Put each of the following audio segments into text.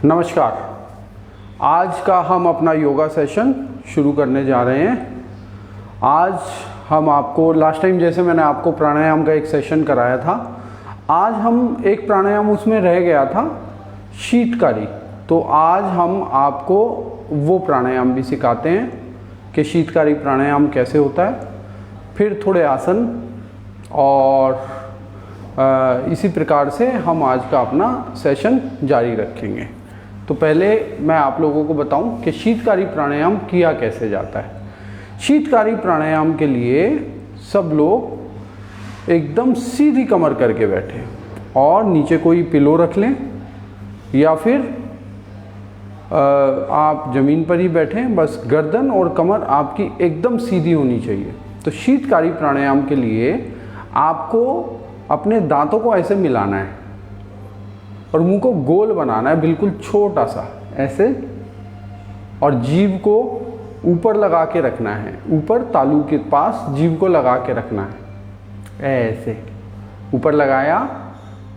नमस्कार। आज का हम अपना योगा सेशन शुरू करने जा रहे हैं। आज हम आपको लास्ट टाइम जैसे मैंने आपको प्राणायाम का एक सेशन कराया था, आज हम एक प्राणायाम उसमें रह गया था शीतकारी। तो आज हम आपको वो प्राणायाम भी सिखाते हैं कि शीतकारी प्राणायाम कैसे होता है, फिर थोड़े आसन और इसी प्रकार से हम आज का अपना सेशन जारी रखेंगे। तो पहले मैं आप लोगों को बताऊं कि शीतकारी प्राणायाम किया कैसे जाता है। शीतकारी प्राणायाम के लिए सब लोग एकदम सीधी कमर करके बैठे और नीचे कोई पिलो रख लें या फिर आप ज़मीन पर ही बैठें। बस गर्दन और कमर आपकी एकदम सीधी होनी चाहिए। तो शीतकारी प्राणायाम के लिए आपको अपने दांतों को ऐसे मिलाना है और मुंह को गोल बनाना है, बिल्कुल छोटा सा ऐसे, और जीभ को ऊपर लगा के रखना है। ऊपर तालू के पास जीभ को लगा के रखना है, ऐसे ऊपर लगाया,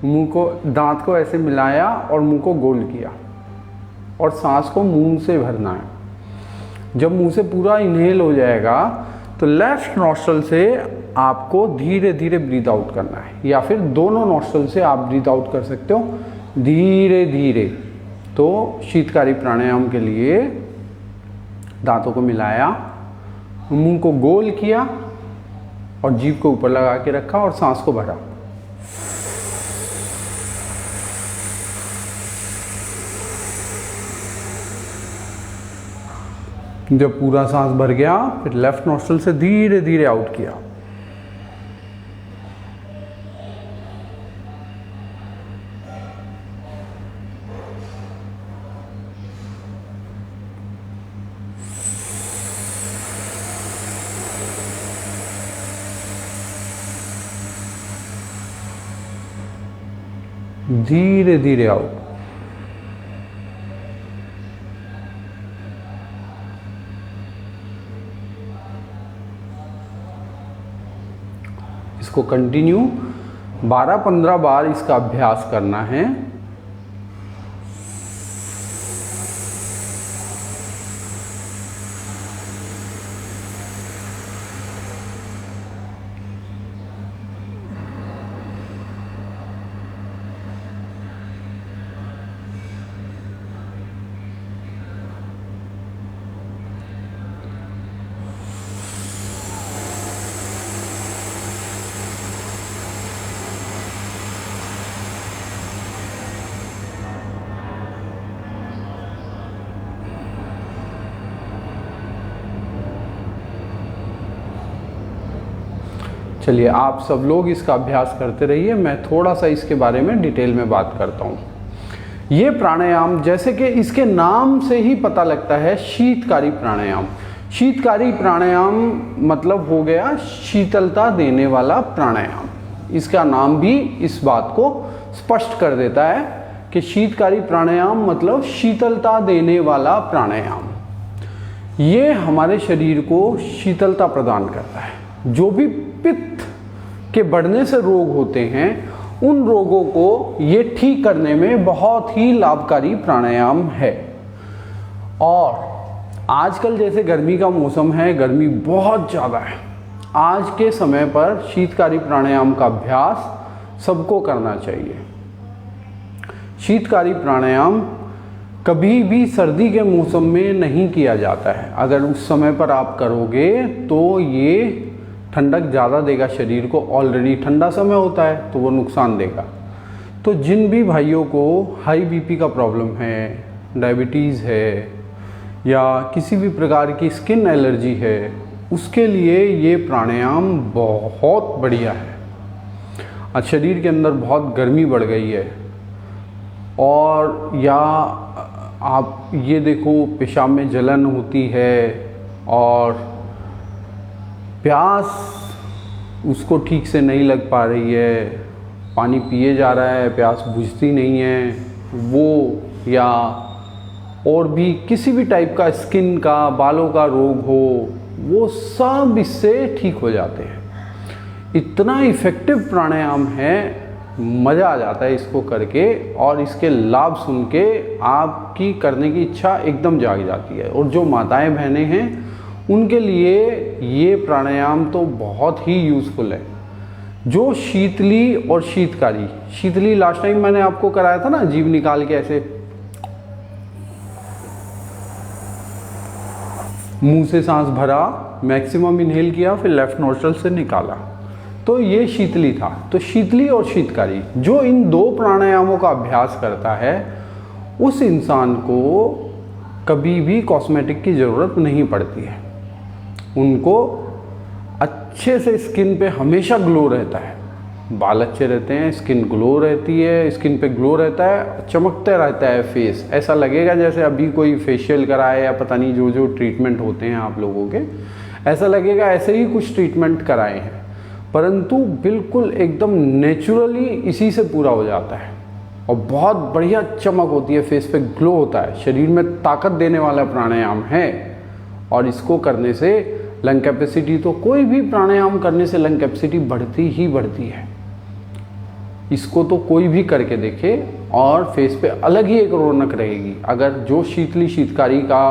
मुंह को, दांत को ऐसे मिलाया और मुंह को गोल किया और सांस को मुंह से भरना है। जब मुंह से पूरा इनहेल हो जाएगा तो लेफ्ट नॉस्ट्रल से आपको धीरे धीरे ब्रीथ आउट करना है, या फिर दोनों नॉस्ट्रल से आप ब्रीथ आउट कर सकते हो धीरे धीरे। तो शीतकारी प्राणायाम के लिए दांतों को मिलाया, मुंह को गोल किया और जीभ को ऊपर लगा के रखा और सांस को भरा। जब पूरा सांस भर गया फिर लेफ्ट नॉस्ट्रल से धीरे धीरे आउट किया। धीरे धीरे आउट। इसको कंटिन्यू 12-15 बार इसका अभ्यास करना है। चलिए, आप सब लोग इसका अभ्यास करते रहिए, मैं थोड़ा सा इसके बारे में डिटेल में बात करता हूँ। ये प्राणायाम, जैसे कि इसके नाम से ही पता लगता है, शीतकारी प्राणायाम। शीतकारी प्राणायाम मतलब हो गया शीतलता देने वाला प्राणायाम। इसका नाम भी इस बात को स्पष्ट कर देता है कि शीतकारी प्राणायाम मतलब शीतलता देने वाला प्राणायाम। ये हमारे शरीर को शीतलता प्रदान करता है। जो भी पित्त के बढ़ने से रोग होते हैं, उन रोगों को ये ठीक करने में बहुत ही लाभकारी प्राणायाम है। और आजकल जैसे गर्मी का मौसम है, गर्मी बहुत ज़्यादा है, आज के समय पर शीतकारी प्राणायाम का अभ्यास सबको करना चाहिए। शीतकारी प्राणायाम कभी भी सर्दी के मौसम में नहीं किया जाता है। अगर उस समय पर आप करोगे तो ये ठंडक ज़्यादा देगा शरीर को, ऑलरेडी ठंडा समय होता है तो वो नुकसान देगा। तो जिन भी भाइयों को हाई बीपी का प्रॉब्लम है, डायबिटीज़ है, या किसी भी प्रकार की स्किन एलर्जी है, उसके लिए ये प्राणायाम बहुत बढ़िया है। आज शरीर के अंदर बहुत गर्मी बढ़ गई है, और या आप ये देखो पेशाब में जलन होती है और प्यास उसको ठीक से नहीं लग पा रही है, पानी पिए जा रहा है, प्यास बुझती नहीं है, वो या और भी किसी भी टाइप का स्किन का, बालों का रोग हो, वो सब इससे ठीक हो जाते हैं। इतना इफ़ेक्टिव प्राणायाम है मज़ा आ जाता है इसको करके, और इसके लाभ सुन के आपकी करने की इच्छा एकदम जाग जाती है। और जो माताएं बहनें हैं उनके लिए ये प्राणायाम तो बहुत ही यूज़फुल है। जो शीतली और शीतकारी, शीतली लास्ट टाइम मैंने आपको कराया था ना, जीभ निकाल के ऐसे मुंह से सांस भरा, मैक्सिमम इनहेल किया, फिर लेफ्ट नोस्ट्रल से निकाला, तो ये शीतली था। तो शीतली और शीतकारी, जो इन दो प्राणायामों का अभ्यास करता है उस इंसान को कभी भी कॉस्मेटिक की ज़रूरत नहीं पड़ती है। उनको अच्छे से स्किन पे हमेशा ग्लो रहता है, बाल अच्छे रहते हैं, स्किन ग्लो रहती है, स्किन पे ग्लो रहता है, चमकता रहता है फेस। ऐसा लगेगा जैसे अभी कोई फेशियल कराए या पता नहीं जो जो ट्रीटमेंट होते हैं आप लोगों के, ऐसा लगेगा ऐसे ही कुछ ट्रीटमेंट कराए हैं, परंतु बिल्कुल एकदम नेचुरली इसी से पूरा हो जाता है और बहुत बढ़िया चमक होती है, फेस पे ग्लो होता है। शरीर में ताकत देने वाला प्राणायाम है और इसको करने से लंग कैपेसिटी, तो कोई भी प्राणायाम करने से लंग कैपेसिटी बढ़ती ही बढ़ती है। इसको तो कोई भी करके देखे और फेस पे अलग ही एक रौनक रहेगी। अगर जो शीतली शीतकारी का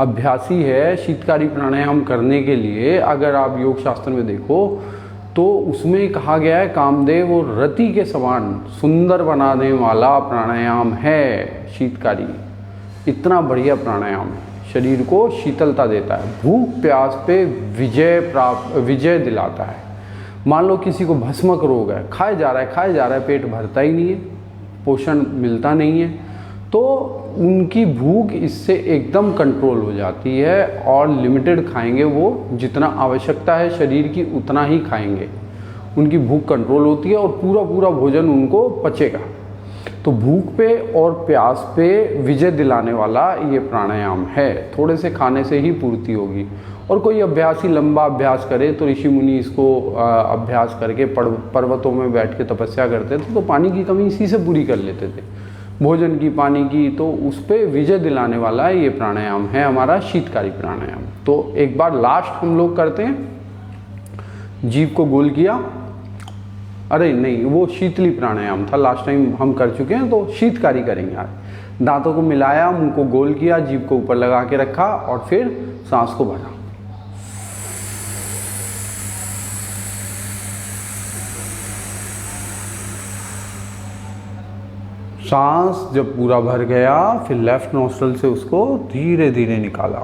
अभ्यासी है, शीतकारी प्राणायाम करने के लिए अगर आप योग शास्त्र में देखो तो उसमें कहा गया है कामदेव और रति के समान सुंदर बनाने वाला प्राणायाम है शीतकारी। इतना बढ़िया प्राणायाम है, शरीर को शीतलता देता है, भूख प्यास पे विजय दिलाता है। मान लो किसी को भस्मक रोग है, खाए जा रहा है, पेट भरता ही नहीं है, पोषण मिलता नहीं है, तो उनकी भूख इससे एकदम कंट्रोल हो जाती है और लिमिटेड खाएंगे, वो जितना आवश्यकता है शरीर की उतना ही खाएंगे, उनकी भूख कंट्रोल होती है और पूरा पूरा भोजन उनको पचेगा। तो भूख पे और प्यास पे विजय दिलाने वाला ये प्राणायाम है। थोड़े से खाने से ही पूर्ति होगी। और कोई अभ्यासी लंबा अभ्यास करे तो ऋषि मुनि इसको अभ्यास करके पर्वतों में बैठ के तपस्या करते थे, तो पानी की कमी इसी से पूरी कर लेते थे, भोजन की, पानी की, तो उस पर विजय दिलाने वाला ये प्राणायाम है हमारा शीतकारी प्राणायाम। तो एक बार लास्ट हम लोग करते हैं, जीभ को गोल किया, अरे नहीं वो शीतली प्राणायाम था, लास्ट टाइम हम कर चुके हैं, तो शीतकारी करेंगे आज। दांतों को मिलाया, मुंह को गोल किया, जीभ को ऊपर लगा के रखा और फिर सांस को भरा। सांस जब पूरा भर गया फिर लेफ्ट नोस्ट्रल से उसको धीरे धीरे निकाला।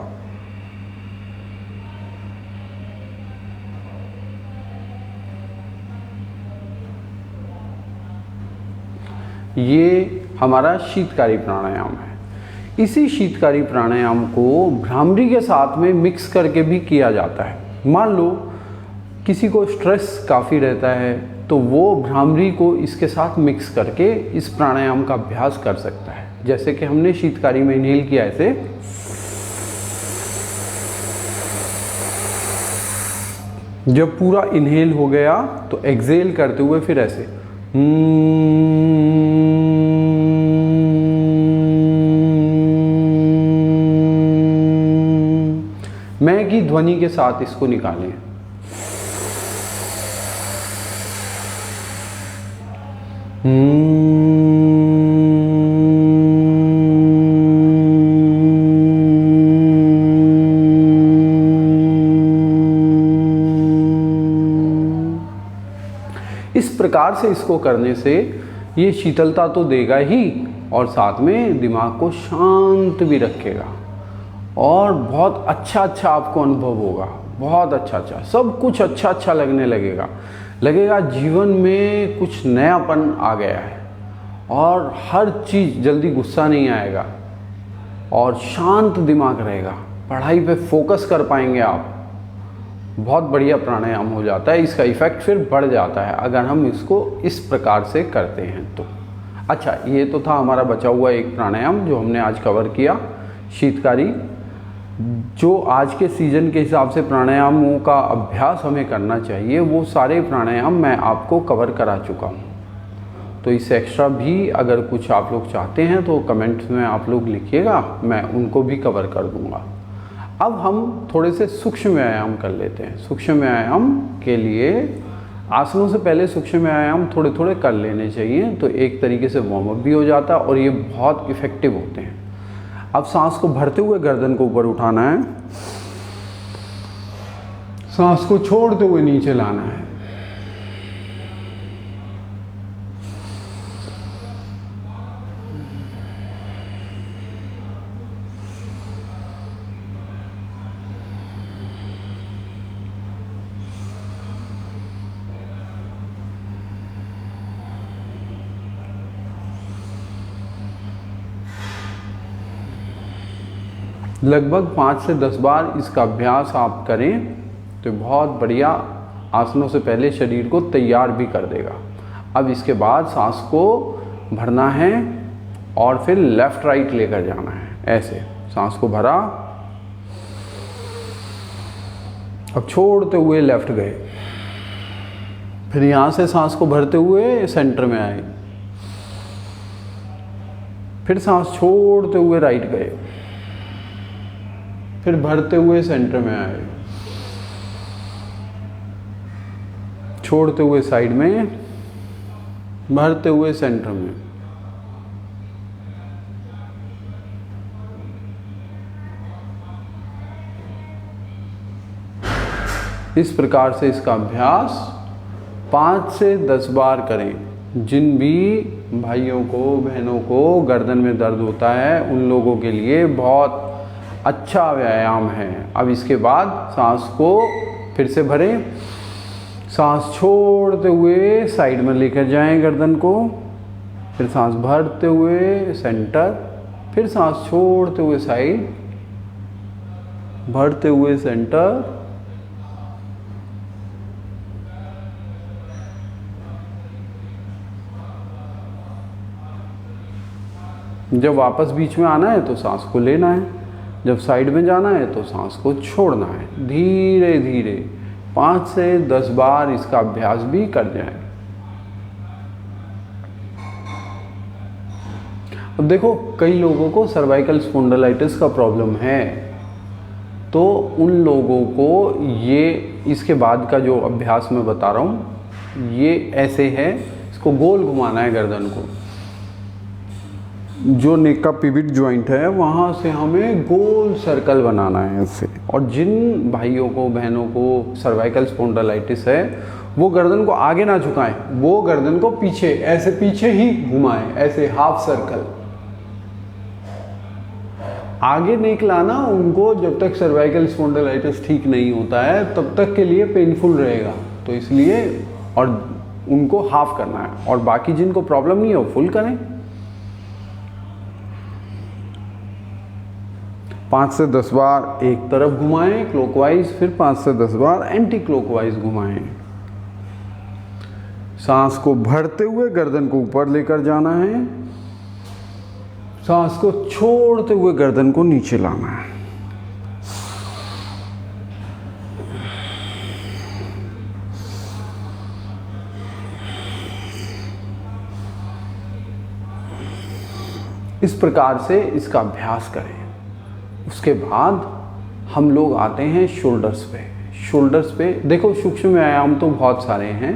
ये हमारा शीतकारी प्राणायाम है। इसी शीतकारी प्राणायाम को भ्रामरी के साथ में मिक्स करके भी किया जाता है। मान लो किसी को स्ट्रेस काफ़ी रहता है तो वो भ्रामरी को इसके साथ मिक्स करके इस प्राणायाम का अभ्यास कर सकता है। जैसे कि हमने शीतकारी में इनहेल किया ऐसे, जब पूरा इनहेल हो गया तो एक्सहेल करते हुए फिर ऐसे मैं की ध्वनि के साथ इसको निकालें। इस प्रकार से इसको करने से ये शीतलता तो देगा ही और साथ में दिमाग को शांत भी रखेगा और बहुत अच्छा अच्छा आपको अनुभव होगा, बहुत अच्छा अच्छा, सब कुछ अच्छा अच्छा लगने लगेगा जीवन में कुछ नयापन आ गया है और हर चीज़, जल्दी गुस्सा नहीं आएगा और शांत दिमाग रहेगा, पढ़ाई पे फोकस कर पाएंगे आप। बहुत बढ़िया प्राणायाम हो जाता है, इसका इफ़ेक्ट फिर बढ़ जाता है अगर हम इसको इस प्रकार से करते हैं तो। अच्छा, ये तो था हमारा बचा हुआ एक प्राणायाम जो हमने आज कवर किया, शीतकारी। जो आज के सीज़न के हिसाब से प्राणायामों का अभ्यास हमें करना चाहिए वो सारे प्राणायाम मैं आपको कवर करा चुका हूँ। तो इससे एक्स्ट्रा भी अगर कुछ आप लोग चाहते हैं तो कमेंट्स में आप लोग लिखिएगा, मैं उनको भी कवर कर दूँगा। अब हम थोड़े से सूक्ष्म व्यायाम कर लेते हैं। सूक्ष्म व्यायाम के लिए आसनों से पहले सूक्ष्म व्यायाम थोड़े थोड़े कर लेने चाहिए, तो एक तरीके से वार्म अप भी हो जाता है और ये बहुत इफ़ेक्टिव होते हैं। अब सांस को भरते हुए गर्दन को ऊपर उठाना है, सांस को छोड़ते हुए नीचे लाना है। लगभग 5 से 10 बार इसका अभ्यास आप करें तो बहुत बढ़िया आसनों से पहले शरीर को तैयार भी कर देगा। अब इसके बाद सांस को भरना है और फिर लेफ़्ट राइट लेकर जाना है। ऐसे सांस को भरा, अब छोड़ते हुए लेफ़्ट गए, फिर यहाँ से सांस को भरते हुए सेंटर में आए, फिर सांस छोड़ते हुए राइट गए, फिर भरते हुए सेंटर में आए, छोड़ते हुए साइड में, भरते हुए सेंटर में। इस प्रकार से इसका अभ्यास 5 से 10 बार करें। जिन भी भाइयों को बहनों को गर्दन में दर्द होता है उन लोगों के लिए बहुत अच्छा व्यायाम है। अब इसके बाद सांस को फिर से भरें, सांस छोड़ते हुए साइड में लेकर जाएं गर्दन को, फिर सांस भरते हुए सेंटर, फिर सांस छोड़ते हुए साइड, भरते हुए सेंटर, जब वापस बीच में आना है तो सांस को लेना है, जब साइड में जाना है तो सांस को छोड़ना है। धीरे धीरे 5 से 10 बार इसका अभ्यास भी कर जाएं। अब देखो, कई लोगों को सर्वाइकल स्पॉन्डिलाइटिस का प्रॉब्लम है, तो उन लोगों को ये इसके बाद का जो अभ्यास मैं बता रहा हूँ ये ऐसे है। इसको गोल घुमाना है गर्दन को, जो नेक का पिविट जॉइंट है वहाँ से हमें गोल सर्कल बनाना है इससे। और जिन भाइयों को बहनों को सर्वाइकल स्पॉन्डिलाइटिस है वो गर्दन को आगे ना झुकाएं, वो गर्दन को पीछे, ऐसे पीछे ही घुमाएं, ऐसे हाफ सर्कल। आगे नेक लाना उनको जब तक सर्वाइकल स्पॉन्डिलाइटिस ठीक नहीं होता है तब तक के लिए पेनफुल रहेगा, तो इसलिए और उनको हाफ करना है। और बाकी जिनको प्रॉब्लम नहीं है वो फुल करें। 5 से 10 बार एक तरफ घुमाएं क्लॉकवाइज, फिर 5 से 10 बार एंटी क्लॉकवाइज घुमाएं। सांस को भरते हुए गर्दन को ऊपर लेकर जाना है, सांस को छोड़ते हुए गर्दन को नीचे लाना है। इस प्रकार से इसका अभ्यास करें। उसके बाद हम लोग आते हैं शोल्डर्स पे। शोल्डर्स पे देखो, सूक्ष्म व्यायाम तो बहुत सारे हैं,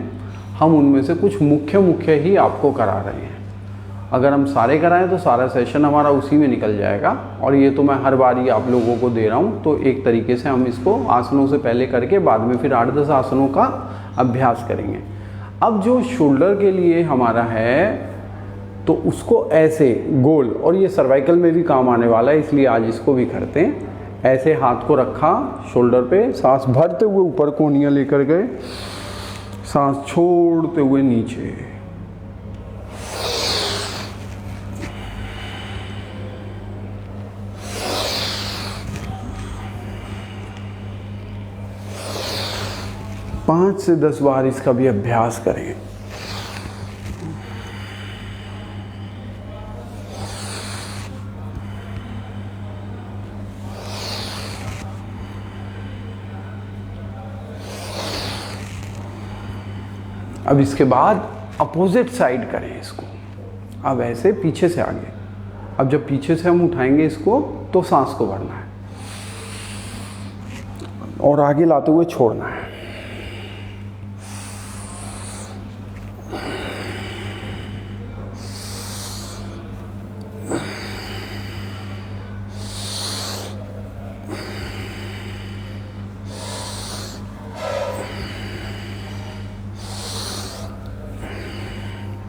हम उनमें से कुछ मुख्य ही आपको करा रहे हैं। अगर हम सारे कराएं तो सारा सेशन हमारा उसी में निकल जाएगा, और ये तो मैं हर बार ही आप लोगों को दे रहा हूँ। तो एक तरीके से हम इसको आसनों से पहले करके बाद में फिर 8-10 आसनों का अभ्यास करेंगे। अब जो शोल्डर के लिए हमारा है तो उसको ऐसे गोल, और ये सर्वाइकल में भी काम आने वाला है इसलिए आज इसको भी करते हैं। ऐसे हाथ को रखा शोल्डर पे, सांस भरते हुए ऊपर कोहनियाँ लेकर गए, सांस छोड़ते हुए नीचे, पाँच से 10 बार इसका भी अभ्यास करें। अब इसके बाद अपोजिट साइड करें इसको। अब ऐसे पीछे से आगे, अब जब पीछे से हम उठाएंगे इसको तो सांस को भरना है और आगे लाते हुए छोड़ना है।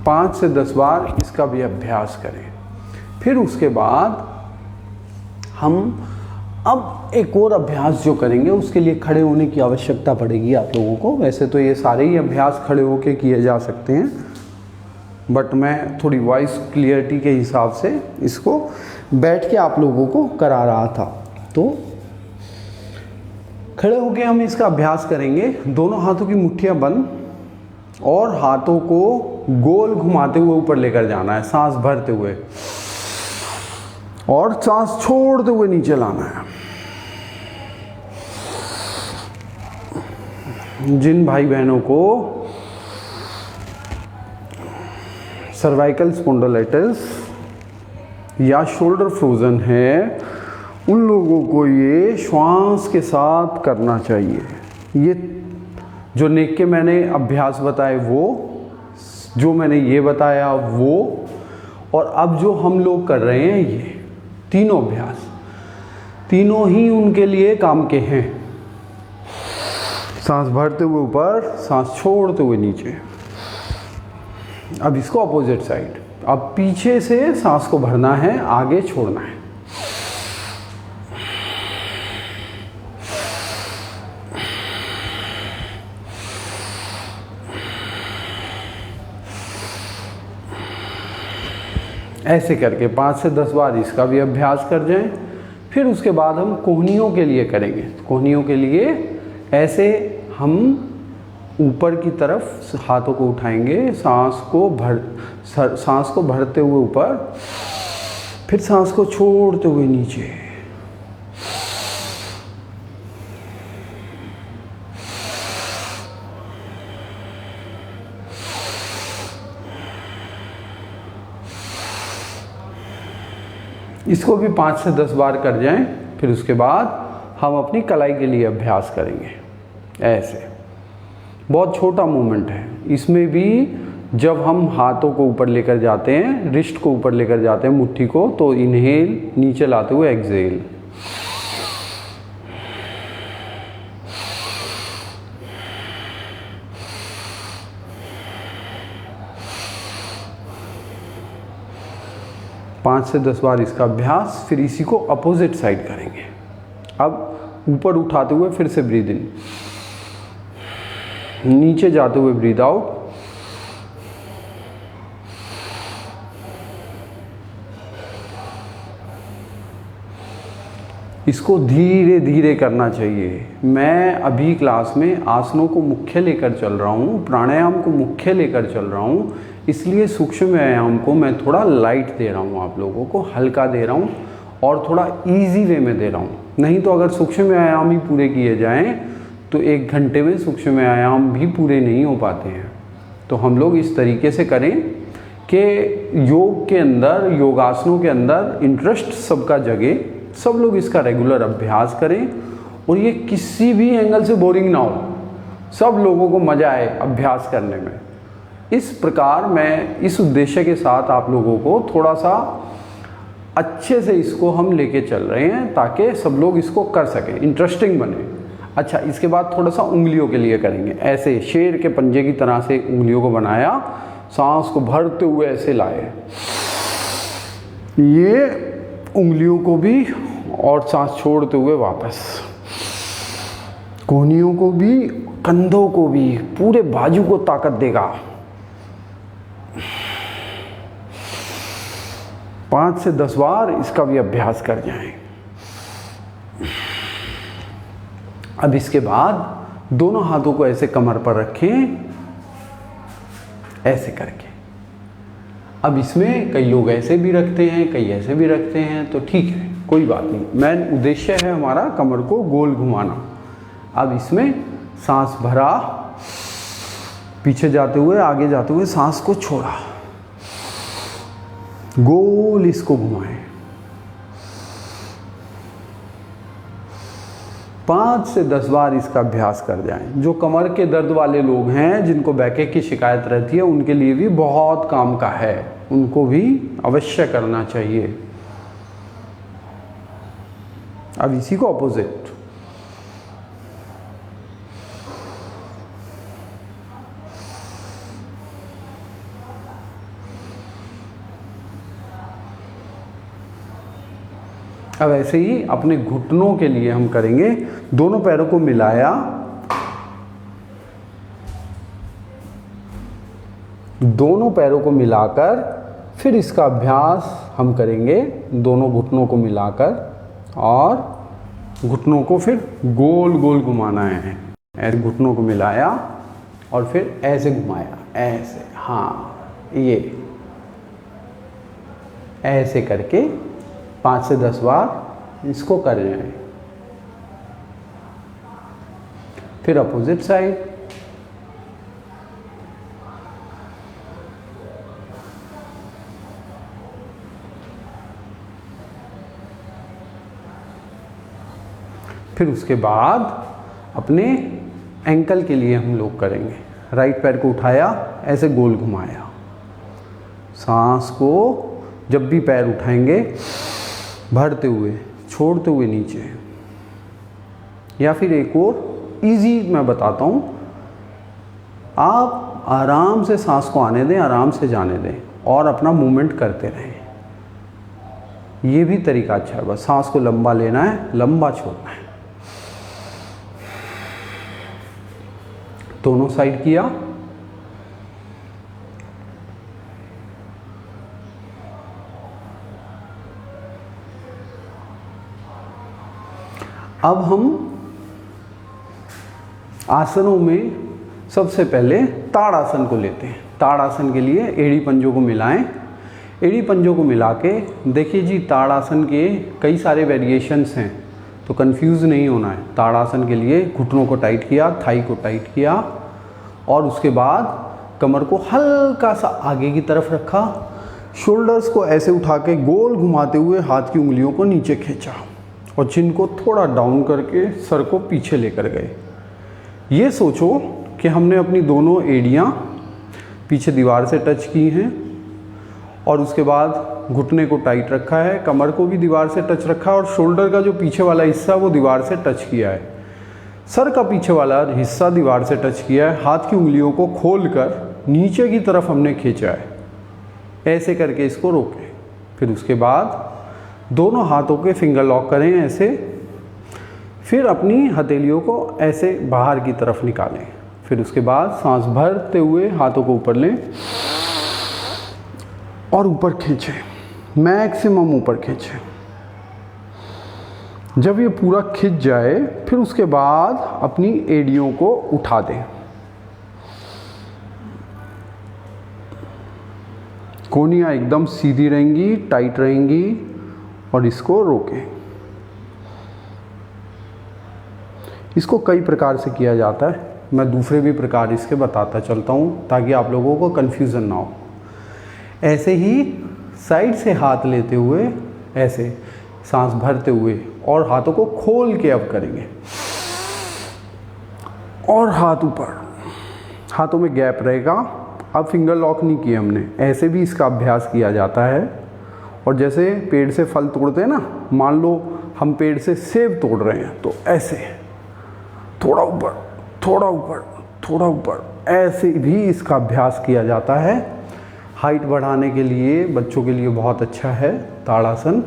5 से 10 बार इसका भी अभ्यास करें। फिर उसके बाद हम अब एक और अभ्यास जो करेंगे उसके लिए खड़े होने की आवश्यकता पड़ेगी आप लोगों को। वैसे तो ये सारे ही अभ्यास खड़े होके किए जा सकते हैं, बट मैं थोड़ी वॉइस क्लियरिटी के हिसाब से इसको बैठ के आप लोगों को करा रहा था। तो खड़े होके हम इसका अभ्यास करेंगे। दोनों हाथों की मुट्ठियाँ बंद और हाथों को गोल घुमाते हुए ऊपर लेकर जाना है, सांस भरते हुए, और सांस छोड़ते हुए नीचे लाना है। जिन भाई बहनों को सर्वाइकल स्पॉन्डिलाइटिस या शोल्डर फ्रोजन है, उन लोगों को ये श्वास के साथ करना चाहिए। ये जो नेक के मैंने अभ्यास बताए वो, जो मैंने ये बताया वो, और अब जो हम लोग कर रहे हैं ये तीनों अभ्यास, तीनों ही उनके लिए काम के हैं। सांस भरते हुए ऊपर, सांस छोड़ते हुए नीचे। अब इसको अपोजिट साइड, अब पीछे से सांस को भरना है, आगे छोड़ना है। ऐसे करके 5 से 10 बार इसका भी अभ्यास कर जाएं। फिर उसके बाद हम कोहनियों के लिए करेंगे। कोहनियों के लिए ऐसे हम ऊपर की तरफ हाथों को उठाएंगे, सांस को भरते हुए ऊपर, फिर सांस को छोड़ते हुए नीचे। इसको भी 5 से 10 बार कर जाएं। फिर उसके बाद हम अपनी कलाई के लिए अभ्यास करेंगे। ऐसे बहुत छोटा मूवमेंट है। इसमें भी जब हम हाथों को ऊपर लेकर जाते हैं, रिस्ट को ऊपर लेकर जाते हैं, मुट्ठी को, तो इनहेल, नीचे लाते हुए एक्सहेल। पाँच से 10 बार इसका अभ्यास। फिर इसी को अपोजिट साइड करेंगे। अब ऊपर उठाते हुए फिर से ब्रीद इन, नीचे जाते हुए ब्रीद आउट। इसको धीरे धीरे करना चाहिए। मैं अभी क्लास में आसनों को मुख्य लेकर चल रहा हूँ, प्राणायाम को मुख्य लेकर चल रहा हूँ, इसलिए सूक्ष्म व्यायाम को मैं थोड़ा लाइट दे रहा हूँ, आप लोगों को हल्का दे रहा हूँ और थोड़ा इजी वे में दे रहा हूँ। नहीं तो अगर सूक्ष्म व्यायाम ही पूरे किए जाएं तो 1 घंटे में सूक्ष्म व्यायाम भी पूरे नहीं हो पाते हैं। तो हम लोग इस तरीके से करें कि योग के अंदर, योगासनों के अंदर इंटरेस्ट सबका जगे, सब लोग इसका रेगुलर अभ्यास करें और ये किसी भी एंगल से बोरिंग ना हो, सब लोगों को मज़ा आए अभ्यास करने में। इस प्रकार मैं इस उद्देश्य के साथ आप लोगों को थोड़ा सा अच्छे से इसको हम लेके चल रहे हैं ताकि सब लोग इसको कर सकें, इंटरेस्टिंग बने। अच्छा, इसके बाद थोड़ा सा उंगलियों के लिए करेंगे। ऐसे शेर के पंजे की तरह से उंगलियों को बनाया, सांस को भरते हुए ऐसे लाए, ये उंगलियों को भी, और सांस छोड़ते हुए वापस, कोहनियों को भी, कंधों को भी, पूरे बाजू को ताकत देगा। 5 से 10 बार इसका भी अभ्यास कर जाएं। अब इसके बाद दोनों हाथों को ऐसे कमर पर रखें, ऐसे करके। अब इसमें कई लोग ऐसे भी रखते हैं, कई ऐसे भी रखते हैं, तो ठीक है, कोई बात नहीं। मेन उद्देश्य है हमारा कमर को गोल घुमाना। अब इसमें सांस भरा, पीछे जाते हुए, आगे जाते हुए सांस को छोड़ा, गोल इसको घुमाएं। 5 से 10 बार इसका अभ्यास कर जाएं। जो कमर के दर्द वाले लोग हैं, जिनको बैक की शिकायत रहती है, उनके लिए भी बहुत काम का है, उनको भी अवश्य करना चाहिए। अब इसी को अपोजिट, अब ऐसे ही अपने घुटनों के लिए हम करेंगे। दोनों पैरों को मिलाया, दोनों पैरों को मिलाकर फिर इसका अभ्यास हम करेंगे दोनों घुटनों को मिलाकर, और घुटनों को फिर गोल गोल घुमाना है। ऐसे घुटनों को मिलाया और फिर ऐसे घुमाया, ऐसे, हाँ ये ऐसे करके 5 से 10 बार इसको कर रहे हैं। फिर अपोजिट साइड, फिर उसके बाद अपने एंकल के लिए हम लोग करेंगे। राइट पैर को उठाया, ऐसे गोल घुमाया, सांस को जब भी पैर उठाएंगे भरते हुए छोड़ते हुए नीचे। या फिर एक और इजी मैं बताता हूँ, आप आराम से सांस को आने दें, आराम से जाने दें और अपना मूवमेंट करते रहें। ये भी तरीका अच्छा है। बस सांस को लंबा लेना है, लंबा छोड़ना है। दोनों साइड किया। अब हम आसनों में सबसे पहले ताड़ासन को लेते हैं। ताड़ासन के लिए एड़ी पंजों को मिलाएं। एड़ी पंजों को मिला के देखिए जी, ताड़ासन के कई सारे वेरिएशंस हैं, तो कंफ्यूज नहीं होना है। ताड़ासन के लिए घुटनों को टाइट किया, थाई को टाइट किया और उसके बाद कमर को हल्का सा आगे की तरफ रखा, शोल्डर्स को ऐसे उठा के गोल घुमाते हुए हाथ की उंगलियों को नीचे खींचा और चिन को थोड़ा डाउन करके सर को पीछे लेकर गए। ये सोचो कि हमने अपनी दोनों एड़ियाँ पीछे दीवार से टच की हैं और उसके बाद घुटने को टाइट रखा है, कमर को भी दीवार से टच रखा है और शोल्डर का जो पीछे वाला हिस्सा वो दीवार से टच किया है। सर का पीछे वाला हिस्सा दीवार से टच किया है। हाथ की उंगलियों को खोलकर नीचे की तरफ हमने खींचा है, ऐसे करके इसको रोकें। फिर उसके बाद दोनों हाथों के फिंगर लॉक करें ऐसे, फिर अपनी हथेलियों को ऐसे बाहर की तरफ निकालें। फिर उसके बाद सांस भरते हुए हाथों को ऊपर लें और ऊपर खींचें, मैक्सिमम ऊपर खींचें। जब ये पूरा खिंच जाए फिर उसके बाद अपनी एड़ियों को उठा दें। कोहनियाँ एकदम सीधी रहेंगी, टाइट रहेंगी और इसको रोकें। इसको कई प्रकार से किया जाता है, मैं दूसरे भी प्रकार इसके बताता चलता हूँ ताकि आप लोगों को कन्फ्यूज़न ना हो। ऐसे ही साइड से हाथ लेते हुए ऐसे सांस भरते हुए और हाथों को खोल के अब करेंगे और हाथ ऊपर, हाथों में गैप रहेगा। अब फिंगर लॉक नहीं किए हमने, ऐसे भी इसका अभ्यास किया जाता है। और जैसे पेड़ से फल तोड़ते हैं ना, मान लो हम पेड़ से सेब तोड़ रहे हैं तो ऐसे थोड़ा ऊपर थोड़ा ऊपर थोड़ा ऊपर, ऐसे भी इसका अभ्यास किया जाता है। हाइट बढ़ाने के लिए बच्चों के लिए बहुत अच्छा है ताड़ासन,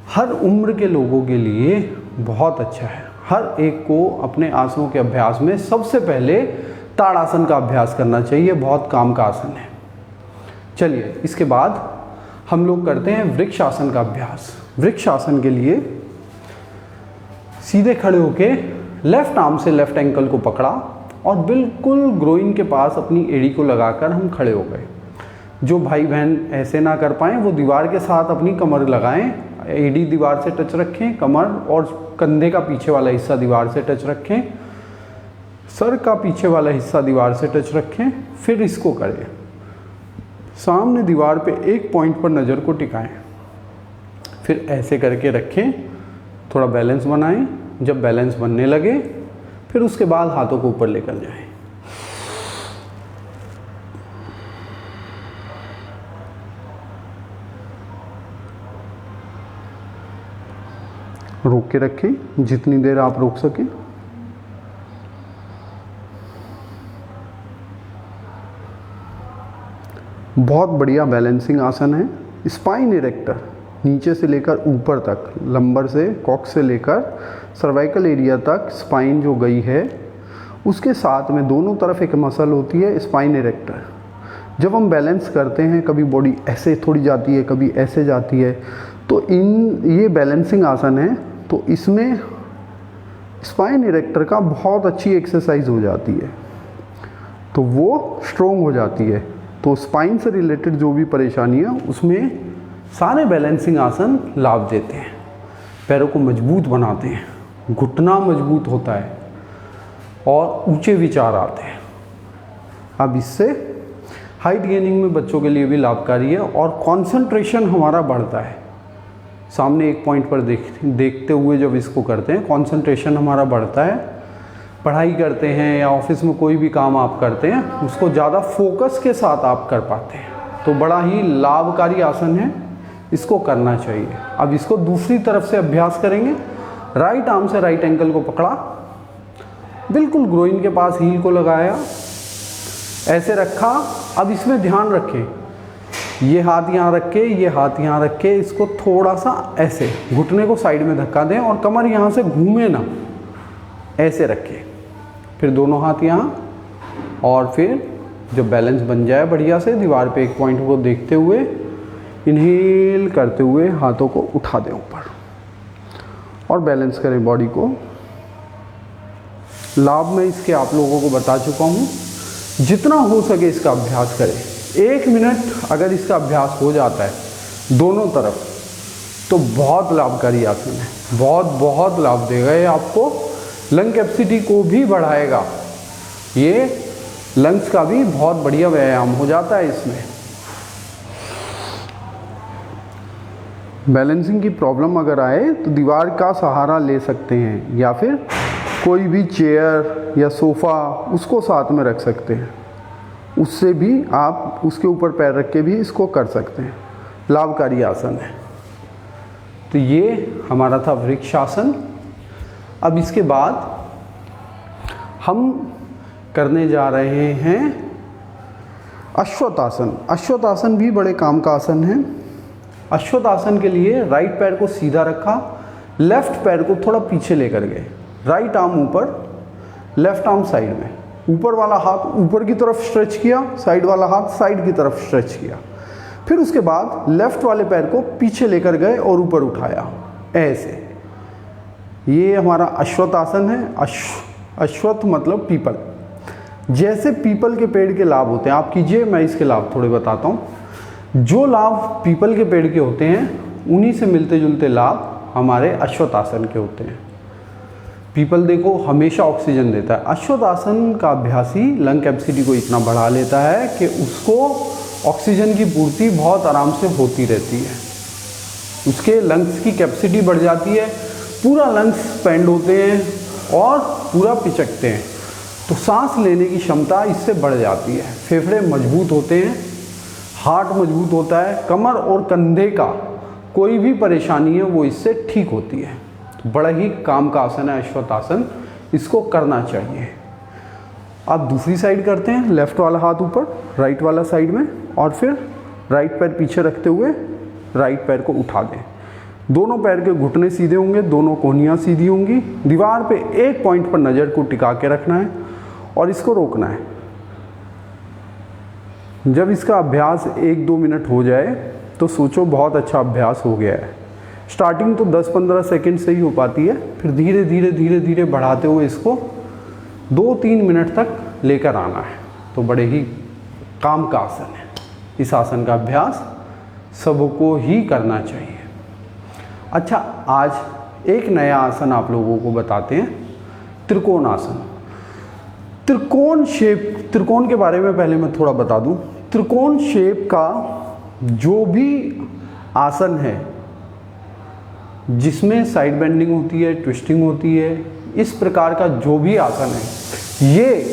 हर उम्र के लोगों के लिए बहुत अच्छा है। हर एक को अपने आसनों के अभ्यास में सबसे पहले ताड़ासन का अभ्यास करना चाहिए, बहुत काम का आसन है। चलिए इसके बाद हम लोग करते हैं वृक्ष आसन का अभ्यास। वृक्ष आसन के लिए सीधे खड़े होके लेफ्ट आर्म से लेफ्ट एंकल को पकड़ा और बिल्कुल ग्रोइन के पास अपनी एड़ी को लगाकर हम खड़े हो गए। जो भाई बहन ऐसे ना कर पाएँ वो दीवार के साथ अपनी कमर लगाएं, एड़ी दीवार से टच रखें, कमर और कंधे का पीछे वाला हिस्सा दीवार से टच रखें, सर का पीछे वाला हिस्सा दीवार से टच रखें। फिर इसको करें, सामने दीवार पे एक पॉइंट पर नज़र को टिकाएं, फिर ऐसे करके रखें, थोड़ा बैलेंस बनाएं। जब बैलेंस बनने लगे फिर उसके बाद हाथों को ऊपर लेकर जाएं। रोक के रखें जितनी देर आप रोक सकें। बहुत बढ़िया बैलेंसिंग आसन है। स्पाइन इरेक्टर नीचे से लेकर ऊपर तक, लंबर से कॉक्स से लेकर सर्वाइकल एरिया तक स्पाइन जो गई है, उसके साथ में दोनों तरफ एक मसल होती है स्पाइन इरेक्टर। जब हम बैलेंस करते हैं, कभी बॉडी ऐसे थोड़ी जाती है, कभी ऐसे जाती है, तो ये बैलेंसिंग आसन है, तो इसमें स्पाइन इरेक्टर का बहुत अच्छी एक्सरसाइज हो जाती है, तो वो स्ट्रोंग हो जाती है। तो स्पाइन से रिलेटेड जो भी परेशानी है उसमें सारे बैलेंसिंग आसन लाभ देते हैं, पैरों को मजबूत बनाते हैं, घुटना मजबूत होता है और ऊंचे विचार आते हैं। अब इससे हाइट गेनिंग में बच्चों के लिए भी लाभकारी है और कंसंट्रेशन हमारा बढ़ता है। सामने एक पॉइंट पर देखते हुए जब इसको करते हैं, कंसंट्रेशन हमारा बढ़ता है। पढ़ाई करते हैं या ऑफिस में कोई भी काम आप करते हैं, उसको ज़्यादा फोकस के साथ आप कर पाते हैं, तो बड़ा ही लाभकारी आसन है, इसको करना चाहिए। अब इसको दूसरी तरफ से अभ्यास करेंगे। राइट आर्म से राइट एंकल को पकड़ा, बिल्कुल ग्रोइन के पास हील को लगाया, ऐसे रखा। अब इसमें ध्यान रखें, ये हाथ यहाँ रख के, ये हाथ यहाँ रख के, इसको थोड़ा सा ऐसे घुटने को साइड में धक्का दें और कमर यहाँ से घूमे ना, ऐसे रखें। फिर दोनों हाथ यहाँ, और फिर जब बैलेंस बन जाए बढ़िया से, दीवार पे एक पॉइंट को देखते हुए इनहेल करते हुए हाथों को उठा दें ऊपर और बैलेंस करें बॉडी को। लाभ मैं इसके आप लोगों को बता चुका हूँ, जितना हो सके इसका अभ्यास करें। 1 मिनट अगर इसका अभ्यास हो जाता है दोनों तरफ, तो बहुत लाभकारी आसन है, बहुत लाभ देगा। ये आपको लंग कैपेसिटी को भी बढ़ाएगा, ये लंग्स का भी बहुत बढ़िया व्यायाम हो जाता है इसमें। बैलेंसिंग की प्रॉब्लम अगर आए तो दीवार का सहारा ले सकते हैं, या फिर कोई भी चेयर या सोफ़ा उसको साथ में रख सकते हैं, उससे भी आप उसके ऊपर पैर रख के भी इसको कर सकते हैं। लाभकारी आसन है। तो ये हमारा था वृक्षासन। अब इसके बाद हम करने जा रहे हैं अश्वत्थासन। अश्वत्थासन भी बड़े काम का आसन है। अश्वत्थासन के लिए राइट पैर को सीधा रखा, लेफ्ट पैर को थोड़ा पीछे लेकर गए, राइट आर्म ऊपर, लेफ्ट आर्म साइड में, ऊपर वाला हाथ ऊपर की तरफ स्ट्रेच किया, साइड वाला हाथ साइड की तरफ स्ट्रेच किया। फिर उसके बाद लेफ्ट वाले पैर को पीछे लेकर गए और ऊपर उठाया, ऐसे। ये हमारा अश्वत्थासन है। अश्वत्थ मतलब पीपल। जैसे पीपल के पेड़ के लाभ होते हैं, आप कीजिए, मैं इसके लाभ थोड़े बताता हूँ। जो लाभ पीपल के पेड़ के होते हैं, उन्हीं से मिलते जुलते लाभ हमारे अश्वत्थासन के होते हैं। पीपल देखो हमेशा ऑक्सीजन देता है। अश्वत्थासन का अभ्यासी लंग कैपेसिटी को इतना बढ़ा लेता है कि उसको ऑक्सीजन की पूर्ति बहुत आराम से होती रहती है, उसके लंग्स की कैपेसिटी बढ़ जाती है, पूरा लंग्स स्पेंड होते हैं और पूरा पिचकते हैं, तो सांस लेने की क्षमता इससे बढ़ जाती है, फेफड़े मजबूत होते हैं, हार्ट मजबूत होता है, कमर और कंधे का कोई भी परेशानी है वो इससे ठीक होती है। तो बड़ा ही काम का आसन है अश्वत्थासन, इसको करना चाहिए। आप दूसरी साइड करते हैं, लेफ्ट वाला हाथ ऊपर, राइट वाला साइड में, और फिर राइट पैर पीछे रखते हुए राइट पैर को उठा दें। दोनों पैर के घुटने सीधे होंगे, दोनों कोहनियाँ सीधी होंगी। दीवार पे एक पॉइंट पर नज़र को टिका के रखना है और इसको रोकना है। जब इसका अभ्यास 1-2 मिनट हो जाए तो सोचो बहुत अच्छा अभ्यास हो गया है। स्टार्टिंग तो 10-15 सेकंड से ही हो पाती है, फिर धीरे धीरे बढ़ाते हुए इसको 2-3 मिनट तक लेकर आना है। तो बड़े ही काम का आसन है। इस आसन का अभ्यास सबको ही करना चाहिए। अच्छा, आज एक नया आसन आप लोगों को बताते हैं, त्रिकोण आसन। त्रिकोण के बारे में पहले मैं थोड़ा बता दूं। त्रिकोण शेप का जो भी आसन है जिसमें साइड बेंडिंग होती है, ट्विस्टिंग होती है, इस प्रकार का जो भी आसन है, ये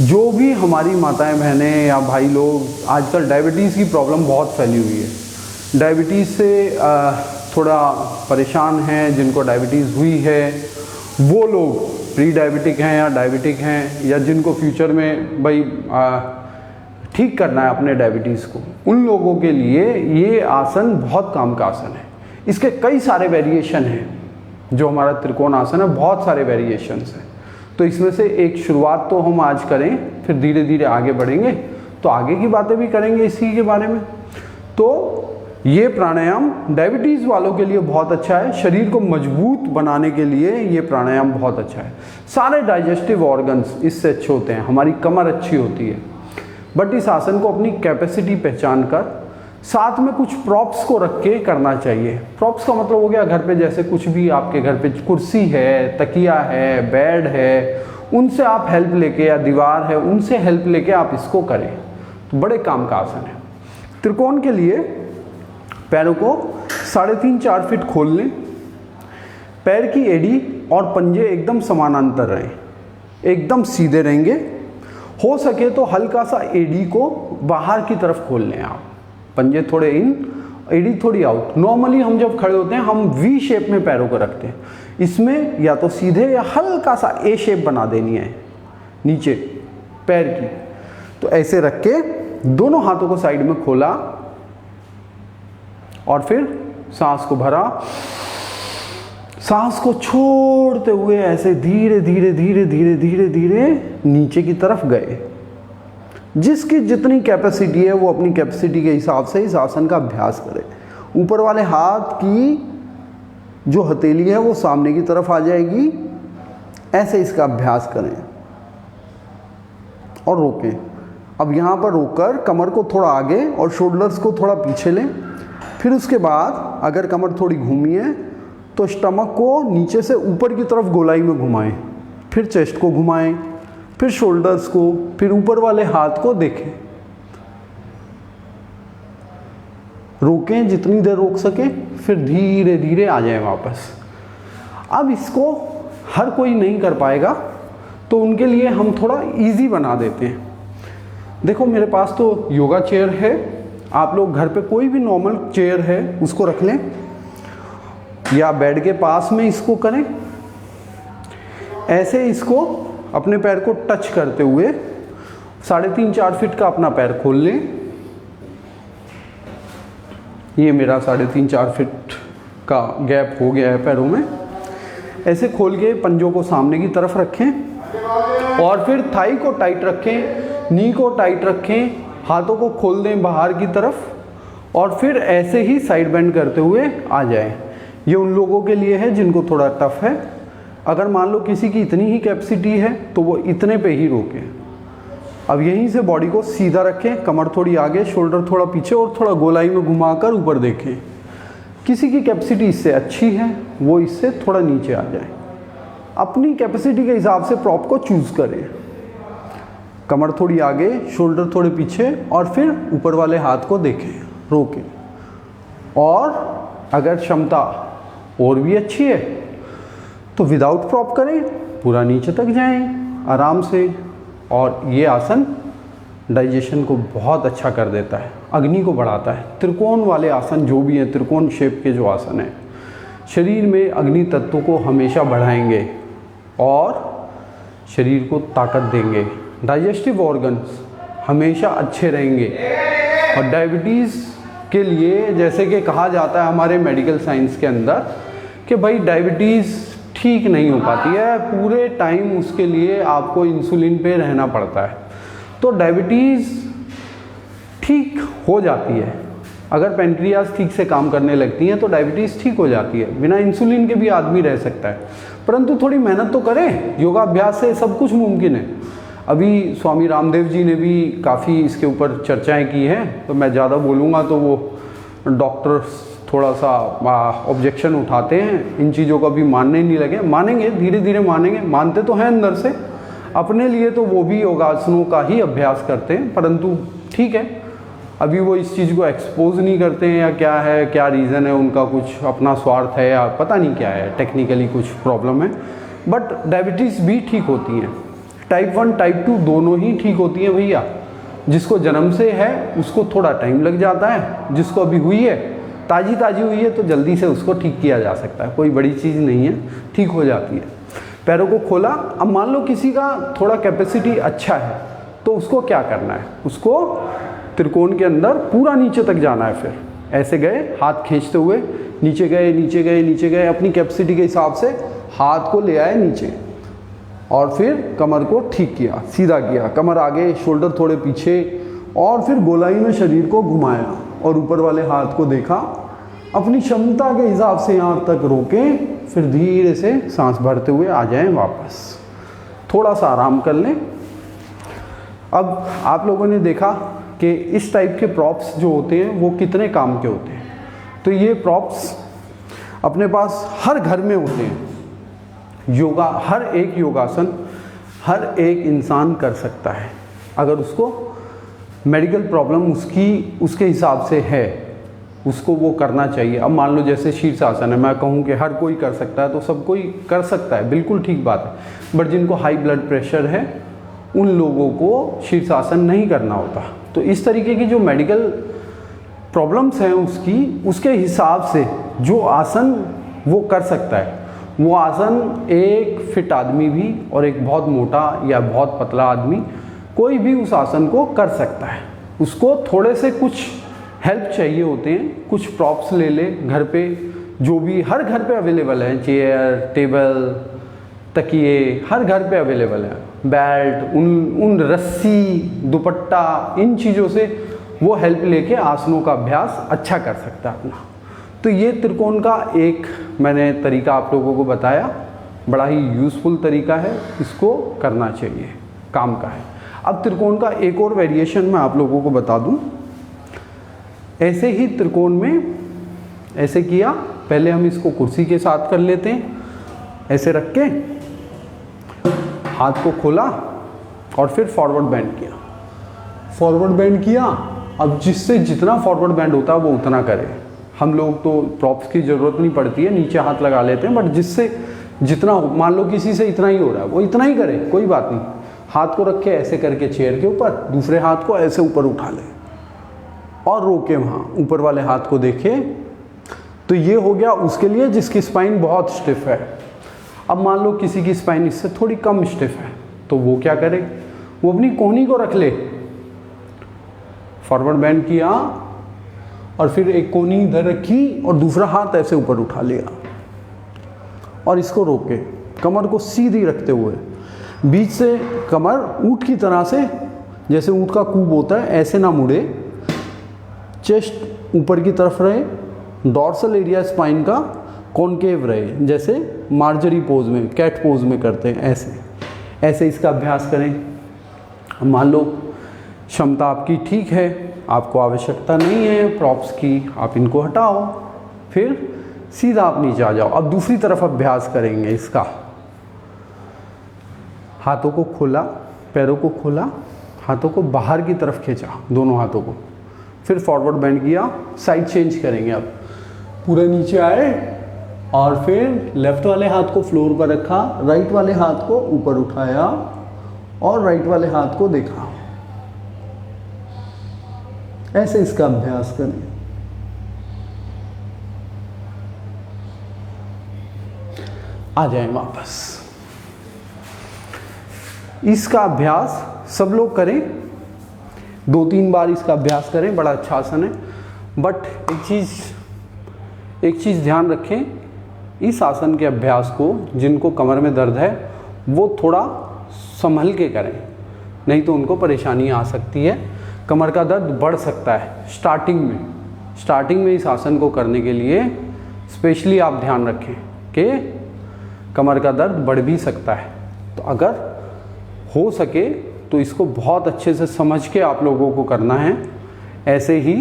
जो भी हमारी माताएं बहनें या भाई लोग, आजकल डायबिटीज़ की प्रॉब्लम बहुत फैली हुई है, डायबिटीज़ से थोड़ा परेशान हैं, जिनको डायबिटीज़ हुई है, वो लोग प्री डायबिटिक हैं या डायबिटिक हैं, या जिनको फ्यूचर में भाई ठीक करना है अपने डायबिटीज़ को, उन लोगों के लिए ये आसन बहुत काम का आसन है। इसके कई सारे वेरिएशन हैं। जो हमारा त्रिकोण आसन है बहुत सारे वेरिएशंस हैं। तो इसमें से एक शुरुआत तो हम आज करें, फिर धीरे धीरे आगे बढ़ेंगे तो आगे की बातें भी करेंगे इसी के बारे में। तो ये प्राणायाम डायबिटीज़ वालों के लिए बहुत अच्छा है, शरीर को मजबूत बनाने के लिए ये प्राणायाम बहुत अच्छा है। सारे डाइजेस्टिव ऑर्गन्स इससे अच्छे होते हैं, हमारी कमर अच्छी होती है। बट इस आसन को अपनी कैपेसिटी पहचान कर साथ में कुछ प्रॉप्स को रख के करना चाहिए। प्रॉप्स का मतलब हो गया घर पे जैसे कुछ भी आपके घर पे कुर्सी है, तकिया है, बेड है, उनसे आप हेल्प लेके, या दीवार है उनसे हेल्प लेके आप इसको करें तो बड़े काम का आसन है। त्रिकोण के लिए पैरों को 3.5-4 फीट खोल लें। पैर की एड़ी और पंजे एकदम समानांतर रहें, एकदम सीधे रहेंगे। हो सके तो हल्का सा एड़ी को बाहर की तरफ खोल लें आप, पंजे थोड़े इन, एड़ी थोड़ी आउट। नॉर्मली हम जब खड़े होते हैं हम वी शेप में पैरों को रखते हैं, इसमें या तो सीधे या हल्का सा ए शेप बना देनी है नीचे पैर की। तो ऐसे रख के दोनों हाथों को साइड में खोला और फिर सांस को भरा, सांस को छोड़ते हुए ऐसे धीरे धीरे धीरे धीरे धीरे धीरे नीचे की तरफ गए। जिसकी जितनी कैपेसिटी है वो अपनी कैपेसिटी के हिसाब से इस आसन का अभ्यास करे। ऊपर वाले हाथ की जो हथेली है वो सामने की तरफ आ जाएगी, ऐसे इसका अभ्यास करें और रोकें। अब यहाँ पर रोककर कमर को थोड़ा आगे और शोल्डर्स को थोड़ा पीछे लें। फिर उसके बाद अगर कमर थोड़ी घूमी है तो स्टमक को नीचे से ऊपर की तरफ गोलाई में घुमाएं, फिर चेस्ट को घुमाएं, फिर शोल्डर्स को, फिर ऊपर वाले हाथ को देखें। रोकें जितनी देर रोक सके, फिर धीरे धीरे आ जाएं वापस। अब इसको हर कोई नहीं कर पाएगा तो उनके लिए हम थोड़ा इजी बना देते हैं। देखो मेरे पास तो योगा चेयर है, आप लोग घर पे कोई भी नॉर्मल चेयर है उसको रख लें या बेड के पास में इसको करें। ऐसे इसको अपने पैर को टच करते हुए 3.5-4 फीट का अपना पैर खोल लें। ये मेरा 3.5-4 फीट का गैप हो गया है पैरों में। ऐसे खोल के पंजों को सामने की तरफ रखें और फिर थाई को टाइट रखें, नी को टाइट रखें, हाथों को खोल दें बाहर की तरफ और फिर ऐसे ही साइड बेंड करते हुए आ जाएं। ये उन लोगों के लिए है जिनको थोड़ा टफ है। अगर मान लो किसी की इतनी ही कैपेसिटी है तो वो इतने पे ही रोके। अब यहीं से बॉडी को सीधा रखें, कमर थोड़ी आगे, शोल्डर थोड़ा पीछे और थोड़ा गोलाई में घुमाकर ऊपर देखें। किसी की कैपेसिटी इससे अच्छी है वो इससे थोड़ा नीचे आ जाए। अपनी कैपेसिटी के हिसाब से प्रॉप को चूज़ करें। कमर थोड़ी आगे, शोल्डर थोड़े पीछे और फिर ऊपर वाले हाथ को देखें, रोकें। और अगर क्षमता और भी अच्छी है तो विदाउट प्रॉप करें, पूरा नीचे तक जाएं आराम से। और ये आसन डाइजेशन को बहुत अच्छा कर देता है, अग्नि को बढ़ाता है। त्रिकोण वाले आसन जो भी हैं, त्रिकोण शेप के जो आसन हैं, शरीर में अग्नि तत्व को हमेशा बढ़ाएंगे और शरीर को ताकत देंगे। डाइजेस्टिव ऑर्गन्स हमेशा अच्छे रहेंगे। और डायबिटीज़ के लिए जैसे कि कहा जाता है हमारे मेडिकल साइंस के अंदर कि भाई डायबिटीज़ ठीक नहीं हो पाती है, पूरे टाइम उसके लिए आपको इंसुलिन पे रहना पड़ता है। तो डायबिटीज़ ठीक हो जाती है अगर पेंक्रियाज ठीक से काम करने लगती हैं, तो डायबिटीज़ ठीक हो जाती है। बिना इंसुलिन के भी आदमी रह सकता है, परंतु थोड़ी मेहनत तो करें। योगाभ्यास से सब कुछ मुमकिन है। अभी स्वामी रामदेव जी ने भी काफ़ी इसके ऊपर चर्चाएं की हैं, तो मैं ज़्यादा बोलूँगा तो वो डॉक्टर्स थोड़ा सा ऑब्जेक्शन उठाते हैं, इन चीज़ों को अभी मानने नहीं लगे। मानेंगे, धीरे धीरे मानेंगे, मानते तो हैं अंदर से। अपने लिए तो वो भी योगासनों का ही अभ्यास करते हैं, परंतु ठीक है अभी वो इस चीज़ को एक्सपोज नहीं करते हैं, या क्या है, क्या रीज़न है उनका, कुछ अपना स्वार्थ है या पता नहीं क्या है, टेक्निकली कुछ प्रॉब्लम है। बट डायबिटीज़ भी ठीक होती हैं, टाइप 1 टाइप 2 दोनों ही ठीक होती हैं भैया। जिसको जन्म से है उसको थोड़ा टाइम लग जाता है, जिसको अभी हुई है, ताज़ी ताज़ी हुई है, तो जल्दी से उसको ठीक किया जा सकता है, कोई बड़ी चीज़ नहीं है, ठीक हो जाती है। पैरों को खोला। अब मान लो किसी का थोड़ा कैपेसिटी अच्छा है तो उसको क्या करना है, उसको त्रिकोण के अंदर पूरा नीचे तक जाना है। फिर ऐसे गए, हाथ खींचते हुए नीचे गए नीचे गए नीचे गए, अपनी कैपेसिटी के हिसाब से हाथ को ले आए नीचे और फिर कमर को ठीक किया, सीधा किया, कमर आगे, शोल्डर थोड़े पीछे, और फिर गोलाई में शरीर को घुमाया और ऊपर वाले हाथ को देखा, अपनी क्षमता के हिसाब से यहाँ तक रोके, फिर धीरे से सांस भरते हुए आ जाएं वापस, थोड़ा सा आराम कर लें। अब आप लोगों ने देखा कि इस टाइप के प्रॉप्स जो होते हैं वो कितने काम के होते हैं। तो ये प्रॉप्स अपने पास हर घर में होते हैं। योगा, हर एक योगासन हर एक इंसान कर सकता है अगर उसको मेडिकल प्रॉब्लम उसके हिसाब से है, उसको वो करना चाहिए। अब मान लो जैसे शीर्षासन है, मैं कहूँ कि हर कोई कर सकता है तो सब कोई कर सकता है, बिल्कुल ठीक बात है। बट जिनको हाई ब्लड प्रेशर है उन लोगों को शीर्षासन नहीं करना होता। तो इस तरीके की जो मेडिकल प्रॉब्लम्स हैं उसके हिसाब से जो आसन वो कर सकता है, वो आसन एक फिट आदमी भी और एक बहुत मोटा या बहुत पतला आदमी कोई भी उस आसन को कर सकता है। उसको थोड़े से कुछ हेल्प चाहिए होते हैं, कुछ प्रॉप्स ले ले घर पे, जो भी हर घर पे अवेलेबल है, चेयर, टेबल, तकिए हर घर पे अवेलेबल है, बेल्ट, उन रस्सी, दुपट्टा, इन चीज़ों से वो हेल्प लेके आसनों का अभ्यास अच्छा कर सकता है अपना। तो ये त्रिकोण का एक मैंने तरीका आप लोगों को बताया, बड़ा ही यूज़फुल तरीका है, इसको करना चाहिए, काम का है। अब त्रिकोण का एक और वेरिएशन मैं आप लोगों को बता दूं। ऐसे ही त्रिकोण में ऐसे किया, पहले हम इसको कुर्सी के साथ कर लेते हैं, ऐसे रख के हाथ को खोला और फिर फॉरवर्ड बेंड किया, फॉरवर्ड बेंड किया। अब जिससे जितना फॉरवर्ड बेंड होता है वो उतना करे। हम लोग तो प्रॉप्स की ज़रूरत नहीं पड़ती है, नीचे हाथ लगा लेते हैं, बट जिससे जितना, मान लो किसी से इतना ही हो रहा है वो इतना ही करे, कोई बात नहीं। हाथ को रखे ऐसे करके चेयर के ऊपर, दूसरे हाथ को ऐसे ऊपर उठा ले और रोके वहाँ, ऊपर वाले हाथ को देखे। तो ये हो गया उसके लिए जिसकी स्पाइन बहुत स्टिफ है। अब मान लो किसी की स्पाइन इससे थोड़ी कम स्टिफ है, तो वो क्या करे, वो अपनी कोहनी को रख ले, फॉरवर्ड बेंड किया और फिर एक कोहनी इधर रखी और दूसरा हाथ ऐसे ऊपर उठा लिया और इसको रोके, कमर को सीधी रखते हुए, बीच से कमर ऊँट की तरह से, जैसे ऊँट का कूब होता है ऐसे ना मुड़े, चेस्ट ऊपर की तरफ रहे, डॉर्सल एरिया स्पाइन का कॉनकेव रहे, जैसे मार्जरी पोज में, कैट पोज में करते हैं, ऐसे ऐसे इसका अभ्यास करें। मान लो क्षमता आपकी ठीक है, आपको आवश्यकता नहीं है प्रॉप्स की, आप इनको हटाओ, फिर सीधा आप नीचे आ जाओ। अब दूसरी तरफ अभ्यास करेंगे इसका, हाथों को खोला, पैरों को खोला, हाथों को बाहर की तरफ खींचा, दोनों हाथों को, फिर फॉरवर्ड बेंड किया, साइड चेंज करेंगे। अब पूरे नीचे आए और फिर लेफ्ट वाले हाथ को फ्लोर पर रखा, राइट वाले हाथ को ऊपर उठाया और राइट वाले हाथ को देखा, ऐसे इसका अभ्यास करें। आ जाएं वापस। इसका अभ्यास सब लोग करें, 2-3 बार इसका अभ्यास करें, बड़ा अच्छा आसन है। बट एक चीज़ ध्यान रखें, इस आसन के अभ्यास को जिनको कमर में दर्द है वो थोड़ा संभल के करें, नहीं तो उनको परेशानी आ सकती है, कमर का दर्द बढ़ सकता है स्टार्टिंग में इस आसन को करने के लिए स्पेशली आप ध्यान रखें कि कमर का दर्द बढ़ भी सकता है। तो अगर हो सके तो इसको बहुत अच्छे से समझ के आप लोगों को करना है, ऐसे ही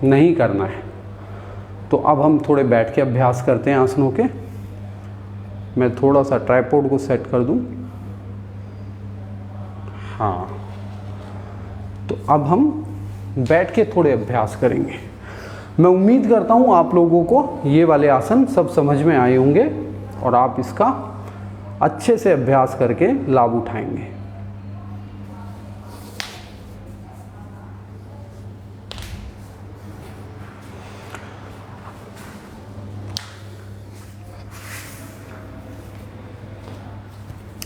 नहीं करना है। तो अब हम थोड़े बैठ के अभ्यास करते हैं आसनों के। मैं थोड़ा सा ट्राइपॉड को सेट कर दूं। हाँ, तो अब हम बैठ के थोड़े अभ्यास करेंगे। मैं उम्मीद करता हूँ आप लोगों को ये वाले आसन सब समझ में आए होंगे और आप इसका अच्छे से अभ्यास करके लाभ उठाएंगे।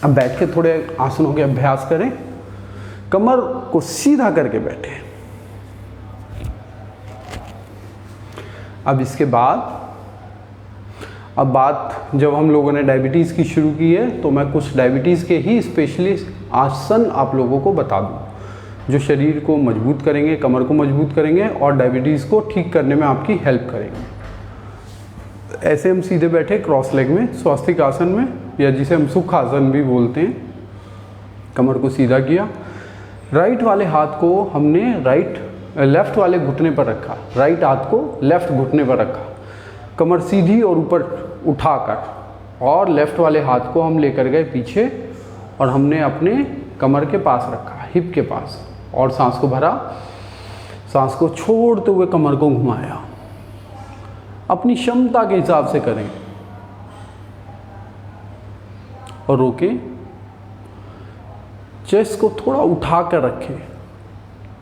अब बैठ के थोड़े आसनों के अभ्यास करें। कमर को सीधा करके बैठे, अब इसके बाद अब बात जब हम लोगों ने डायबिटीज़ की शुरू की है तो मैं कुछ डायबिटीज़ के ही स्पेशलिस्ट आसन आप लोगों को बता दूं जो शरीर को मजबूत करेंगे, कमर को मजबूत करेंगे और डायबिटीज़ को ठीक करने में आपकी हेल्प करेंगे। ऐसे हम सीधे बैठे क्रॉस लेग में स्वास्तिक आसन में, या जिसे हम सुख आसन भी बोलते हैं। कमर को सीधा किया, राइट वाले हाथ को हमने लेफ़्ट वाले घुटने पर रखा, राइट हाथ को लेफ़्ट घुटने पर रखा, कमर सीधी और ऊपर उठाकर, और लेफ़्ट वाले हाथ को हम लेकर गए पीछे और हमने अपने कमर के पास रखा, हिप के पास, और सांस को भरा, सांस को छोड़ते हुए कमर को घुमाया। अपनी क्षमता के हिसाब से करें और रोके। चेस्ट को थोड़ा उठा कर रखें,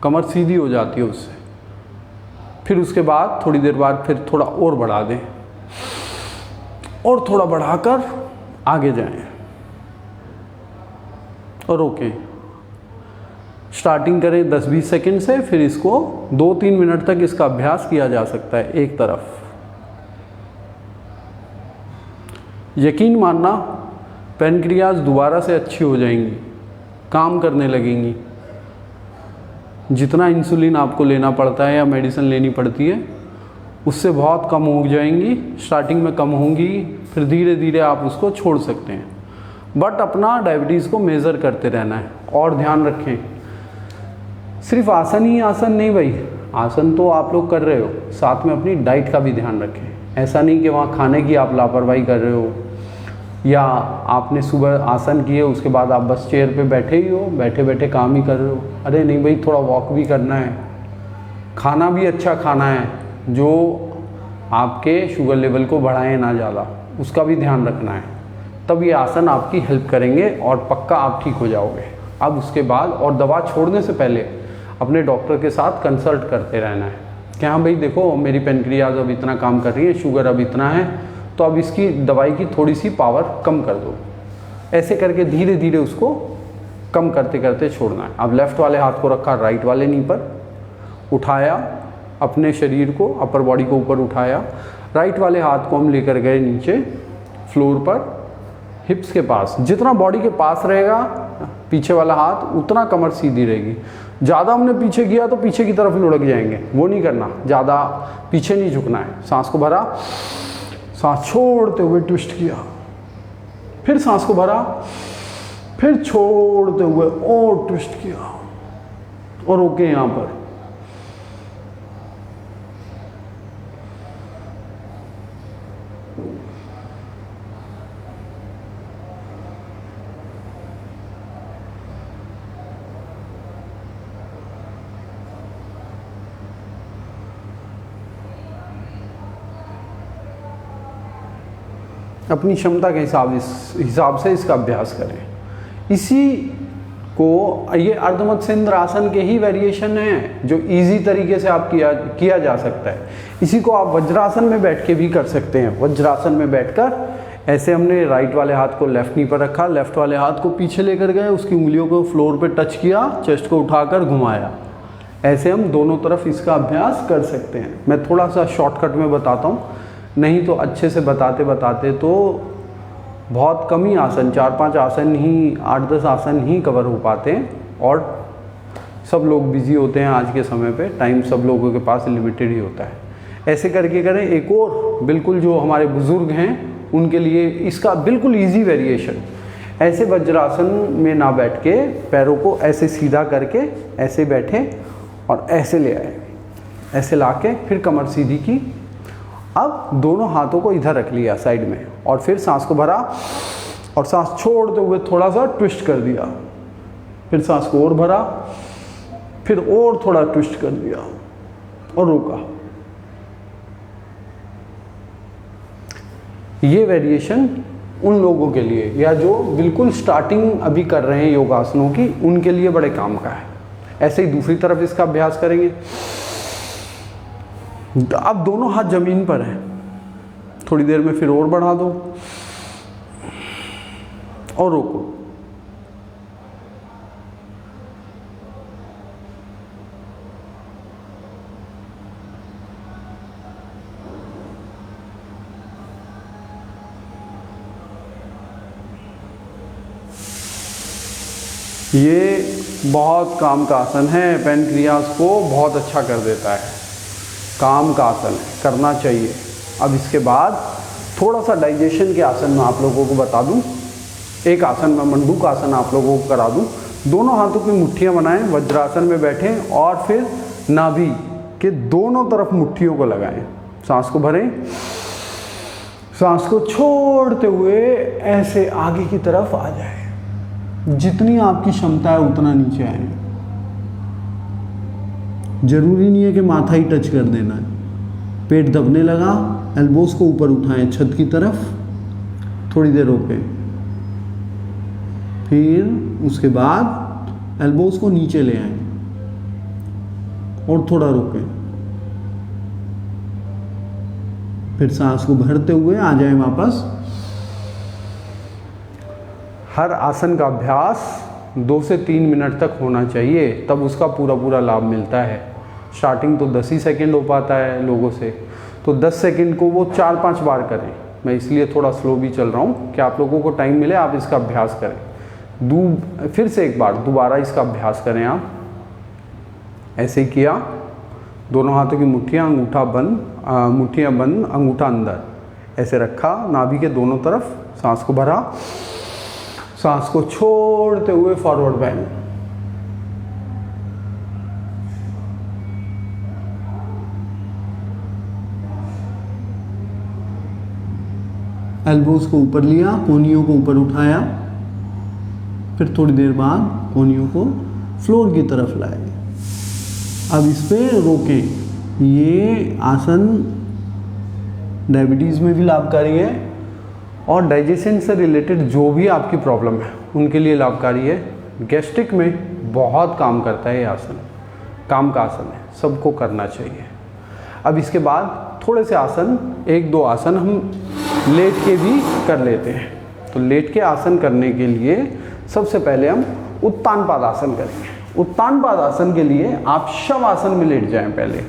कमर सीधी हो जाती है उससे। फिर उसके बाद थोड़ी देर बाद फिर थोड़ा और बढ़ा दें और थोड़ा बढ़ाकर आगे जाएं और रोकें। स्टार्टिंग करें 10-20 सेकंड से, फिर इसको 2-3 मिनट तक इसका अभ्यास किया जा सकता है एक तरफ। यकीन मानना, पैनक्रियाज दोबारा से अच्छी हो जाएंगी, काम करने लगेंगी। जितना इंसुलिन आपको लेना पड़ता है या मेडिसिन लेनी पड़ती है उससे बहुत कम हो जाएंगी। स्टार्टिंग में कम होंगी, फिर धीरे धीरे आप उसको छोड़ सकते हैं। बट अपना डायबिटीज़ को मेज़र करते रहना है। और ध्यान रखें, सिर्फ आसन ही आसन नहीं भाई, आसन तो आप लोग कर रहे हो, साथ में अपनी डाइट का भी ध्यान रखें। ऐसा नहीं कि वहाँ खाने की आप लापरवाही कर रहे हो, या आपने सुबह आसन किए उसके बाद आप बस चेयर पे बैठे ही हो, बैठे बैठे काम ही कर रहे हो। अरे नहीं भाई, थोड़ा वॉक भी करना है, खाना भी अच्छा खाना है जो आपके शुगर लेवल को बढ़ाए ना ज़्यादा, उसका भी ध्यान रखना है। तब ये आसन आपकी हेल्प करेंगे और पक्का आप ठीक हो जाओगे। अब उसके बाद और दवा छोड़ने से पहले अपने डॉक्टर के साथ कंसल्ट करते रहना है कि हाँ भाई देखो, मेरी पेनक्रियाज अब इतना काम कर रही है, शुगर अब इतना है, तो अब इसकी दवाई की थोड़ी सी पावर कम कर दो। ऐसे करके धीरे धीरे उसको कम करते करते छोड़ना है। अब लेफ़्ट वाले हाथ को रखा राइट वाले नी पर, उठाया अपने शरीर को, अपर बॉडी को ऊपर उठाया, राइट वाले हाथ को हम लेकर गए नीचे फ्लोर पर, हिप्स के पास। जितना बॉडी के पास रहेगा पीछे वाला हाथ, उतना कमर सीधी रहेगी। ज़्यादा हमने पीछे किया तो पीछे की तरफ लुढ़क जाएंगे, वो नहीं करना, ज़्यादा पीछे नहीं झुकना है। सांस को भरा, सांस छोड़ते हुए ट्विस्ट किया, फिर सांस को भरा, फिर छोड़ते हुए और ट्विस्ट किया और रोके यहाँ पर। अपनी क्षमता के हिसाब से इसका अभ्यास करें। इसी को, ये अर्धमत्स्येंद्र आसन के ही वेरिएशन हैं जो इजी तरीके से आप किया जा सकता है। इसी को आप वज्रासन में बैठ के भी कर सकते हैं। वज्रासन में बैठकर ऐसे हमने राइट वाले हाथ को लेफ्ट नी पर रखा, लेफ्ट वाले हाथ को पीछे लेकर गए, उसकी उंगलियों को फ्लोर पे टच किया, चेस्ट को उठाकर घुमाया। ऐसे हम दोनों तरफ इसका अभ्यास कर सकते हैं। मैं थोड़ा सा शॉर्टकट में बताता हूँ, नहीं तो अच्छे से बताते बताते तो बहुत कम ही आसन, 4-5 आसन ही, 8-10 आसन ही कवर हो पाते हैं। और सब लोग बिजी होते हैं आज के समय पे, टाइम सब लोगों के पास लिमिटेड ही होता है। ऐसे करके करें। एक और बिल्कुल जो हमारे बुज़ुर्ग हैं उनके लिए इसका बिल्कुल इजी वेरिएशन, ऐसे वज्रासन में ना बैठ के पैरों को ऐसे सीधा करके ऐसे बैठे और ऐसे ले आए, ऐसे लाके फिर कमर सीधी की। अब दोनों हाथों को इधर रख लिया साइड में, और फिर सांस को भरा और सांस छोड़ते हुए थोड़ा सा ट्विस्ट कर दिया, फिर सांस को और भरा, फिर और थोड़ा ट्विस्ट कर दिया और रोका। ये वेरिएशन उन लोगों के लिए, या जो बिल्कुल स्टार्टिंग अभी कर रहे हैं योगासनों की, उनके लिए बड़े काम का है। ऐसे ही दूसरी तरफ इसका अभ्यास करेंगे। अब दोनों हाथ जमीन पर हैं, थोड़ी देर में फिर और बढ़ा दो और रोको। ये बहुत काम का आसन है, पैनक्रियास को बहुत अच्छा कर देता है, काम का आसन है, करना चाहिए। अब इसके बाद थोड़ा सा डाइजेशन के आसन मैं आप लोगों को बता दूं। एक आसन मैं मंडूक आसन आप लोगों को करा दूं। दोनों हाथों की मुट्ठियां बनाएं, वज्रासन में बैठें और फिर नाभि के दोनों तरफ मुट्ठियों को लगाएं। सांस को भरें, सांस को छोड़ते हुए ऐसे आगे की तरफ आ जाए। जितनी आपकी क्षमता है उतना नीचे आए। जरूरी नहीं है कि माथा ही टच कर देना है। पेट दबने लगा, एल्बोस को ऊपर उठाएं छत की तरफ, थोड़ी देर रोकें, फिर उसके बाद एल्बोस को नीचे ले आएं और थोड़ा रोकें, फिर सांस को भरते हुए आ जाएं वापस। हर आसन का अभ्यास 2 से 3 मिनट तक होना चाहिए, तब उसका पूरा लाभ मिलता है। स्टार्टिंग तो 10 ही सेकेंड हो पाता है लोगों से, तो 10 सेकेंड को वो 4-5 बार करें। मैं इसलिए थोड़ा स्लो भी चल रहा हूँ कि आप लोगों को टाइम मिले, आप इसका अभ्यास करें। फिर से एक बार दोबारा इसका अभ्यास करें आप। ऐसे ही किया, दोनों हाथों की मुट्ठियाँ, अंगूठा बंद, मुट्ठियाँ बंद, अंगूठा अंदर, ऐसे रखा नाभि के दोनों तरफ। सांस को भरा, सांस को छोड़ते हुए फॉरवर्ड बेंड। एल्बोज को ऊपर लिया, कोहनियों को ऊपर उठाया, फिर थोड़ी देर बाद कोहनियों को फ्लोर की तरफ लाए। अब इस पे रोकें। ये आसन डायबिटीज़ में भी लाभकारी है और डाइजेशन से रिलेटेड जो भी आपकी प्रॉब्लम है उनके लिए लाभकारी है। गैस्ट्रिक में बहुत काम करता है ये आसन, काम का आसन है, सबको करना चाहिए। अब इसके बाद थोड़े से आसन, 1-2 आसन हम लेट के भी कर लेते हैं। तो लेट के आसन करने के लिए सबसे पहले हम उत्तान पाद आसन करेंगे। उत्तान पाद आसन के लिए आप शवासन में लेट जाएं। पहले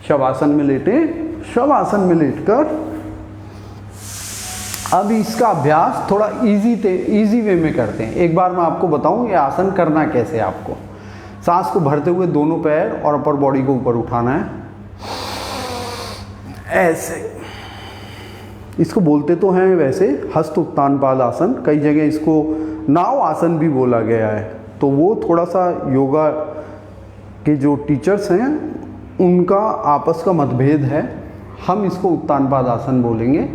शवासन में लेटें। शवासन में लेटकर अब इसका अभ्यास थोड़ा इजी वे में करते हैं। एक बार मैं आपको बताऊं ये आसन करना कैसे है। आपको सांस को भरते हुए दोनों पैर और अपर बॉडी को ऊपर उठाना है, ऐसे। इसको बोलते तो हैं वैसे हस्त उत्तान पाद आसन, कई जगह इसको नाव आसन भी बोला गया है। तो वो थोड़ा सा योगा के जो टीचर्स हैं उनका आपस का मतभेद है। हम इसको उत्तान पाद आसन बोलेंगे।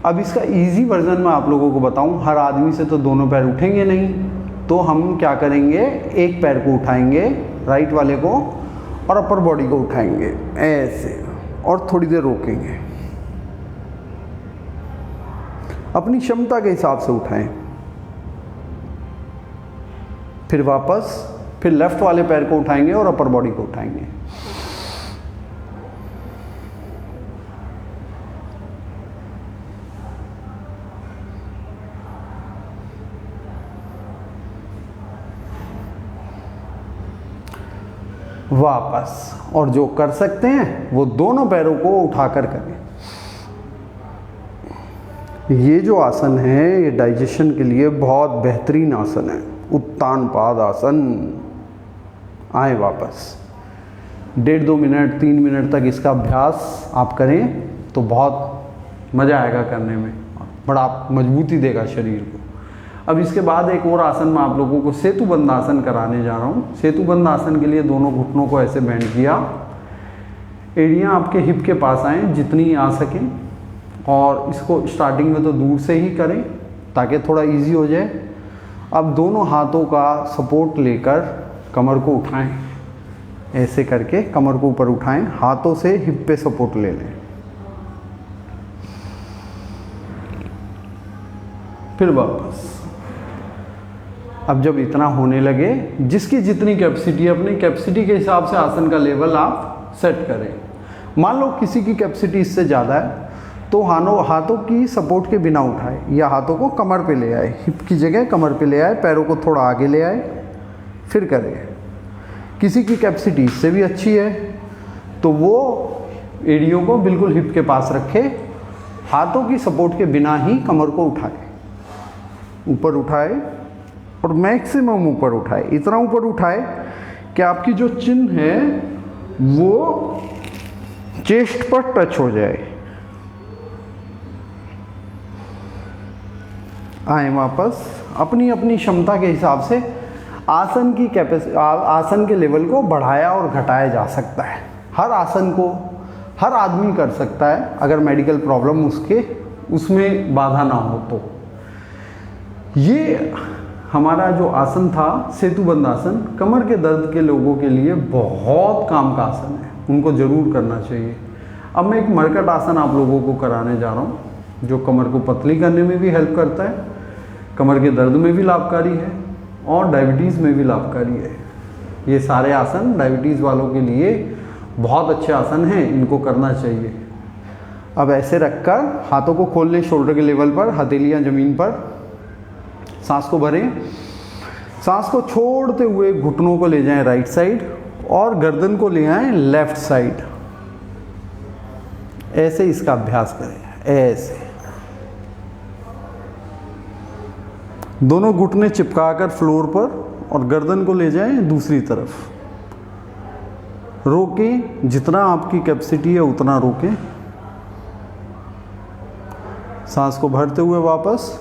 अब इसका इजी वर्जन मैं आप लोगों को बताऊं। हर आदमी से तो दोनों पैर उठेंगे नहीं, तो हम क्या करेंगे, एक पैर को उठाएंगे, राइट वाले को, और अपर बॉडी को उठाएंगे ऐसे, और थोड़ी देर रोकेंगे। अपनी क्षमता के हिसाब से उठाएं। फिर वापस, फिर लेफ्ट वाले पैर को उठाएंगे और अपर बॉडी को उठाएंगे। वापस, और जो कर सकते हैं वो दोनों पैरों को उठाकर करें। ये जो आसन है ये डाइजेशन के लिए बहुत बेहतरीन आसन है, उत्तान पाद आसन। आए वापस, 1.5-2 मिनट 3 मिनट तक इसका अभ्यास आप करें तो बहुत मज़ा आएगा करने में, बड़ा मजबूती देगा शरीर को। अब इसके बाद एक और आसन मैं आप लोगों को सेतुबंध आसन कराने जा रहा हूँ। सेतुबंध आसन के लिए दोनों घुटनों को ऐसे बेंड किया, एड़ियाँ आपके हिप के पास आएँ जितनी आ सकें, और इसको स्टार्टिंग में तो दूर से ही करें ताकि थोड़ा इजी हो जाए। अब दोनों हाथों का सपोर्ट लेकर कमर को उठाएं, ऐसे करके कमर को ऊपर उठाएं, हाथों से हिप पे सपोर्ट ले लें। फिर वापस। अब जब इतना होने लगे, जिसकी जितनी कैपेसिटी, अपनी कैपेसिटी के हिसाब से आसन का लेवल आप सेट करें। मान लो किसी की कैपेसिटी इससे ज़्यादा है तो हाथों की सपोर्ट के बिना उठाए, या हाथों को कमर पे ले आए, हिप की जगह कमर पे ले आए, पैरों को थोड़ा आगे ले आए, फिर करें। किसी की कैपेसिटी इससे भी अच्छी है तो वो एड़ियों को बिल्कुल हिप के पास रखे, हाथों की सपोर्ट के बिना ही कमर को उठाए, ऊपर उठाए और मैक्सिमम ऊपर उठाए, इतना ऊपर उठाए कि आपकी जो चिन है वो चेस्ट पर टच हो जाए। आए वापस, अपनी अपनी क्षमता के हिसाब से आसन की आसन के लेवल को बढ़ाया और घटाया जा सकता है। हर आसन को हर आदमी कर सकता है अगर मेडिकल प्रॉब्लम उसमें बाधा ना हो तो। ये हमारा जो आसन था सेतुबंद आसन, कमर के दर्द के लोगों के लिए बहुत काम का आसन है, उनको ज़रूर करना चाहिए। अब मैं एक मरकट आसन आप लोगों को कराने जा रहा हूँ जो कमर को पतली करने में भी हेल्प करता है, कमर के दर्द में भी लाभकारी है और डायबिटीज़ में भी लाभकारी है। ये सारे आसन डायबिटीज़ वालों के लिए बहुत अच्छे आसन हैं, इनको करना चाहिए। अब ऐसे रखकर हाथों को खोल लें शोल्डर के लेवल पर, हथेलियाँ ज़मीन पर, सांस को भरें। सांस को छोड़ते हुए घुटनों को ले जाएं राइट साइड और गर्दन को ले आएं लेफ्ट साइड। ऐसे इसका अभ्यास करें, ऐसे दोनों घुटने चिपकाकर फ्लोर पर और गर्दन को ले जाएं दूसरी तरफ। रोकें, जितना आपकी कैपेसिटी है उतना रोकें। सांस को भरते हुए वापस,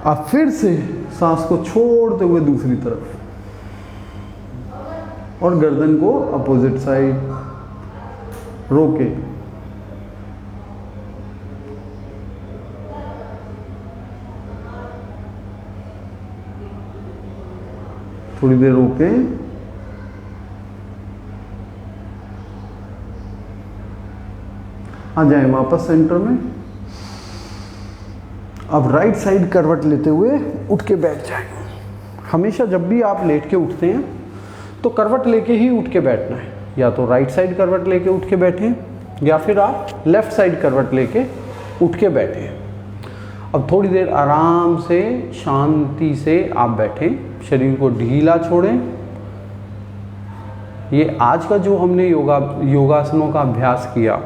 अब फिर से सांस को छोड़ते हुए दूसरी तरफ और गर्दन को अपोजिट साइड रोके। थोड़ी देर रोके। आ जाए वापस सेंटर में। अब राइट साइड करवट लेते हुए उठ के बैठ जाएं। हमेशा जब भी आप लेट के उठते हैं तो करवट लेके ही उठ के बैठना है, या तो राइट साइड करवट लेके उठ के बैठें या फिर आप लेफ्ट साइड करवट लेके उठ के बैठें। अब थोड़ी देर आराम से शांति से आप बैठें, शरीर को ढीला छोड़ें। ये आज का जो हमने योगासनों का अभ्यास किया,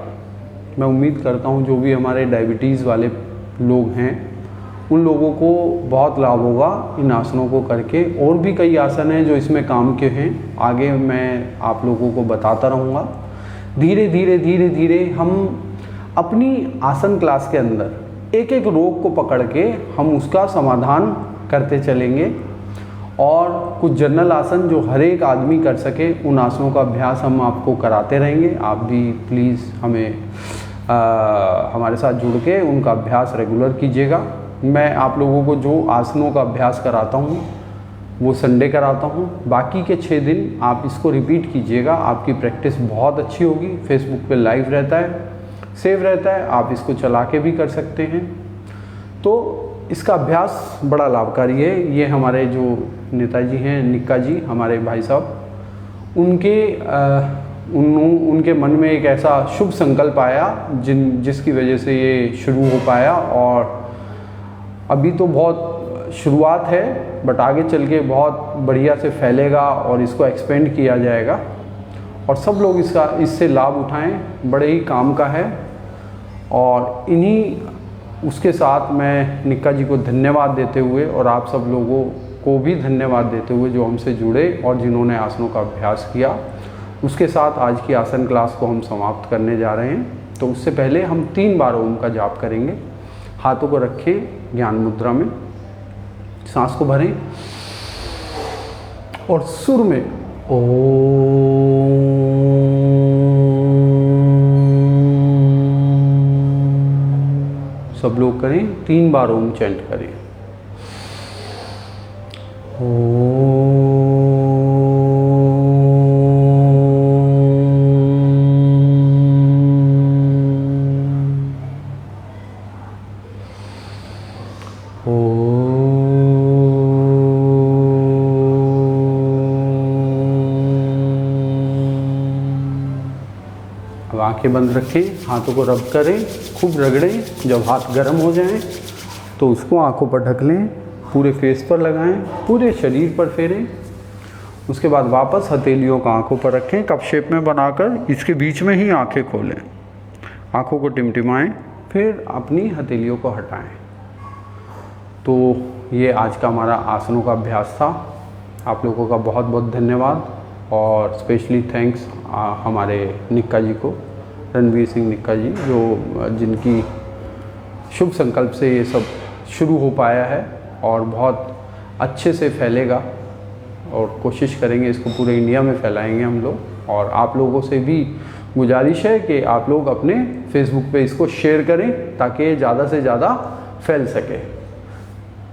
मैं उम्मीद करता हूँ जो भी हमारे डायबिटीज़ वाले लोग हैं उन लोगों को बहुत लाभ होगा इन आसनों को करके। और भी कई आसन हैं जो इसमें काम के हैं, आगे मैं आप लोगों को बताता रहूँगा। धीरे धीरे धीरे धीरे हम अपनी आसन क्लास के अंदर एक एक रोग को पकड़ के हम उसका समाधान करते चलेंगे और कुछ जनरल आसन जो हर एक आदमी कर सके उन आसनों का अभ्यास हम आपको कराते रहेंगे। आप भी प्लीज़ हमारे साथ जुड़ के उनका अभ्यास रेगुलर कीजिएगा। मैं आप लोगों को जो आसनों का अभ्यास कराता हूँ वो संडे कराता हूँ, बाकी के 6 दिन आप इसको रिपीट कीजिएगा, आपकी प्रैक्टिस बहुत अच्छी होगी। फेसबुक पे लाइव रहता है, सेव रहता है, आप इसको चला के भी कर सकते हैं। तो इसका अभ्यास बड़ा लाभकारी है। ये हमारे जो नेताजी हैं निक्का जी, हमारे भाई साहब, उनके मन में एक ऐसा शुभ संकल्प आया जिसकी वजह से ये शुरू हो पाया। और अभी तो बहुत शुरुआत है बट आगे चल के बहुत बढ़िया से फैलेगा और इसको एक्सपेंड किया जाएगा और सब लोग इससे लाभ उठाएं। बड़े ही काम का है। और इन्हीं उसके साथ मैं निक्का जी को धन्यवाद देते हुए और आप सब लोगों को भी धन्यवाद देते हुए जो हमसे जुड़े और जिन्होंने आसनों का अभ्यास किया, उसके साथ आज की आसन क्लास को हम समाप्त करने जा रहे हैं। तो उससे पहले हम 3 बार ओम का जाप करेंगे। हाथों को रखें ज्ञान मुद्रा में, सांस को भरें और सुर में ओम। सब लोग करें, 3 बार ओम चैंट करें। आंखें बंद रखें, हाथों को रब करें, खूब रगड़ें। जब हाथ गर्म हो जाएं तो उसको आंखों पर ढक लें, पूरे फेस पर लगाएं, पूरे शरीर पर फेरें। उसके बाद वापस हथेलियों को आंखों पर रखें, कप शेप में बनाकर इसके बीच में ही आंखें खोलें। आंखों को टिमटिमाएं, फिर अपनी हथेलियों को हटाएं। तो ये आज का हमारा आसनों का अभ्यास था। आप लोगों का बहुत बहुत धन्यवाद और स्पेशली थैंक्स हमारे निक्का जी को, रणवीर सिंह निक्का जी, जो जिनकी शुभ संकल्प से ये सब शुरू हो पाया है और बहुत अच्छे से फैलेगा और कोशिश करेंगे इसको पूरे इंडिया में फैलाएंगे हम लोग। और आप लोगों से भी गुजारिश है कि आप लोग अपने फेसबुक पे इसको शेयर करें ताकि ज़्यादा से ज़्यादा फैल सके।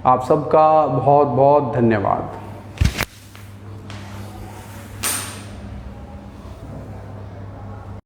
आप सबका बहुत बहुत धन्यवाद।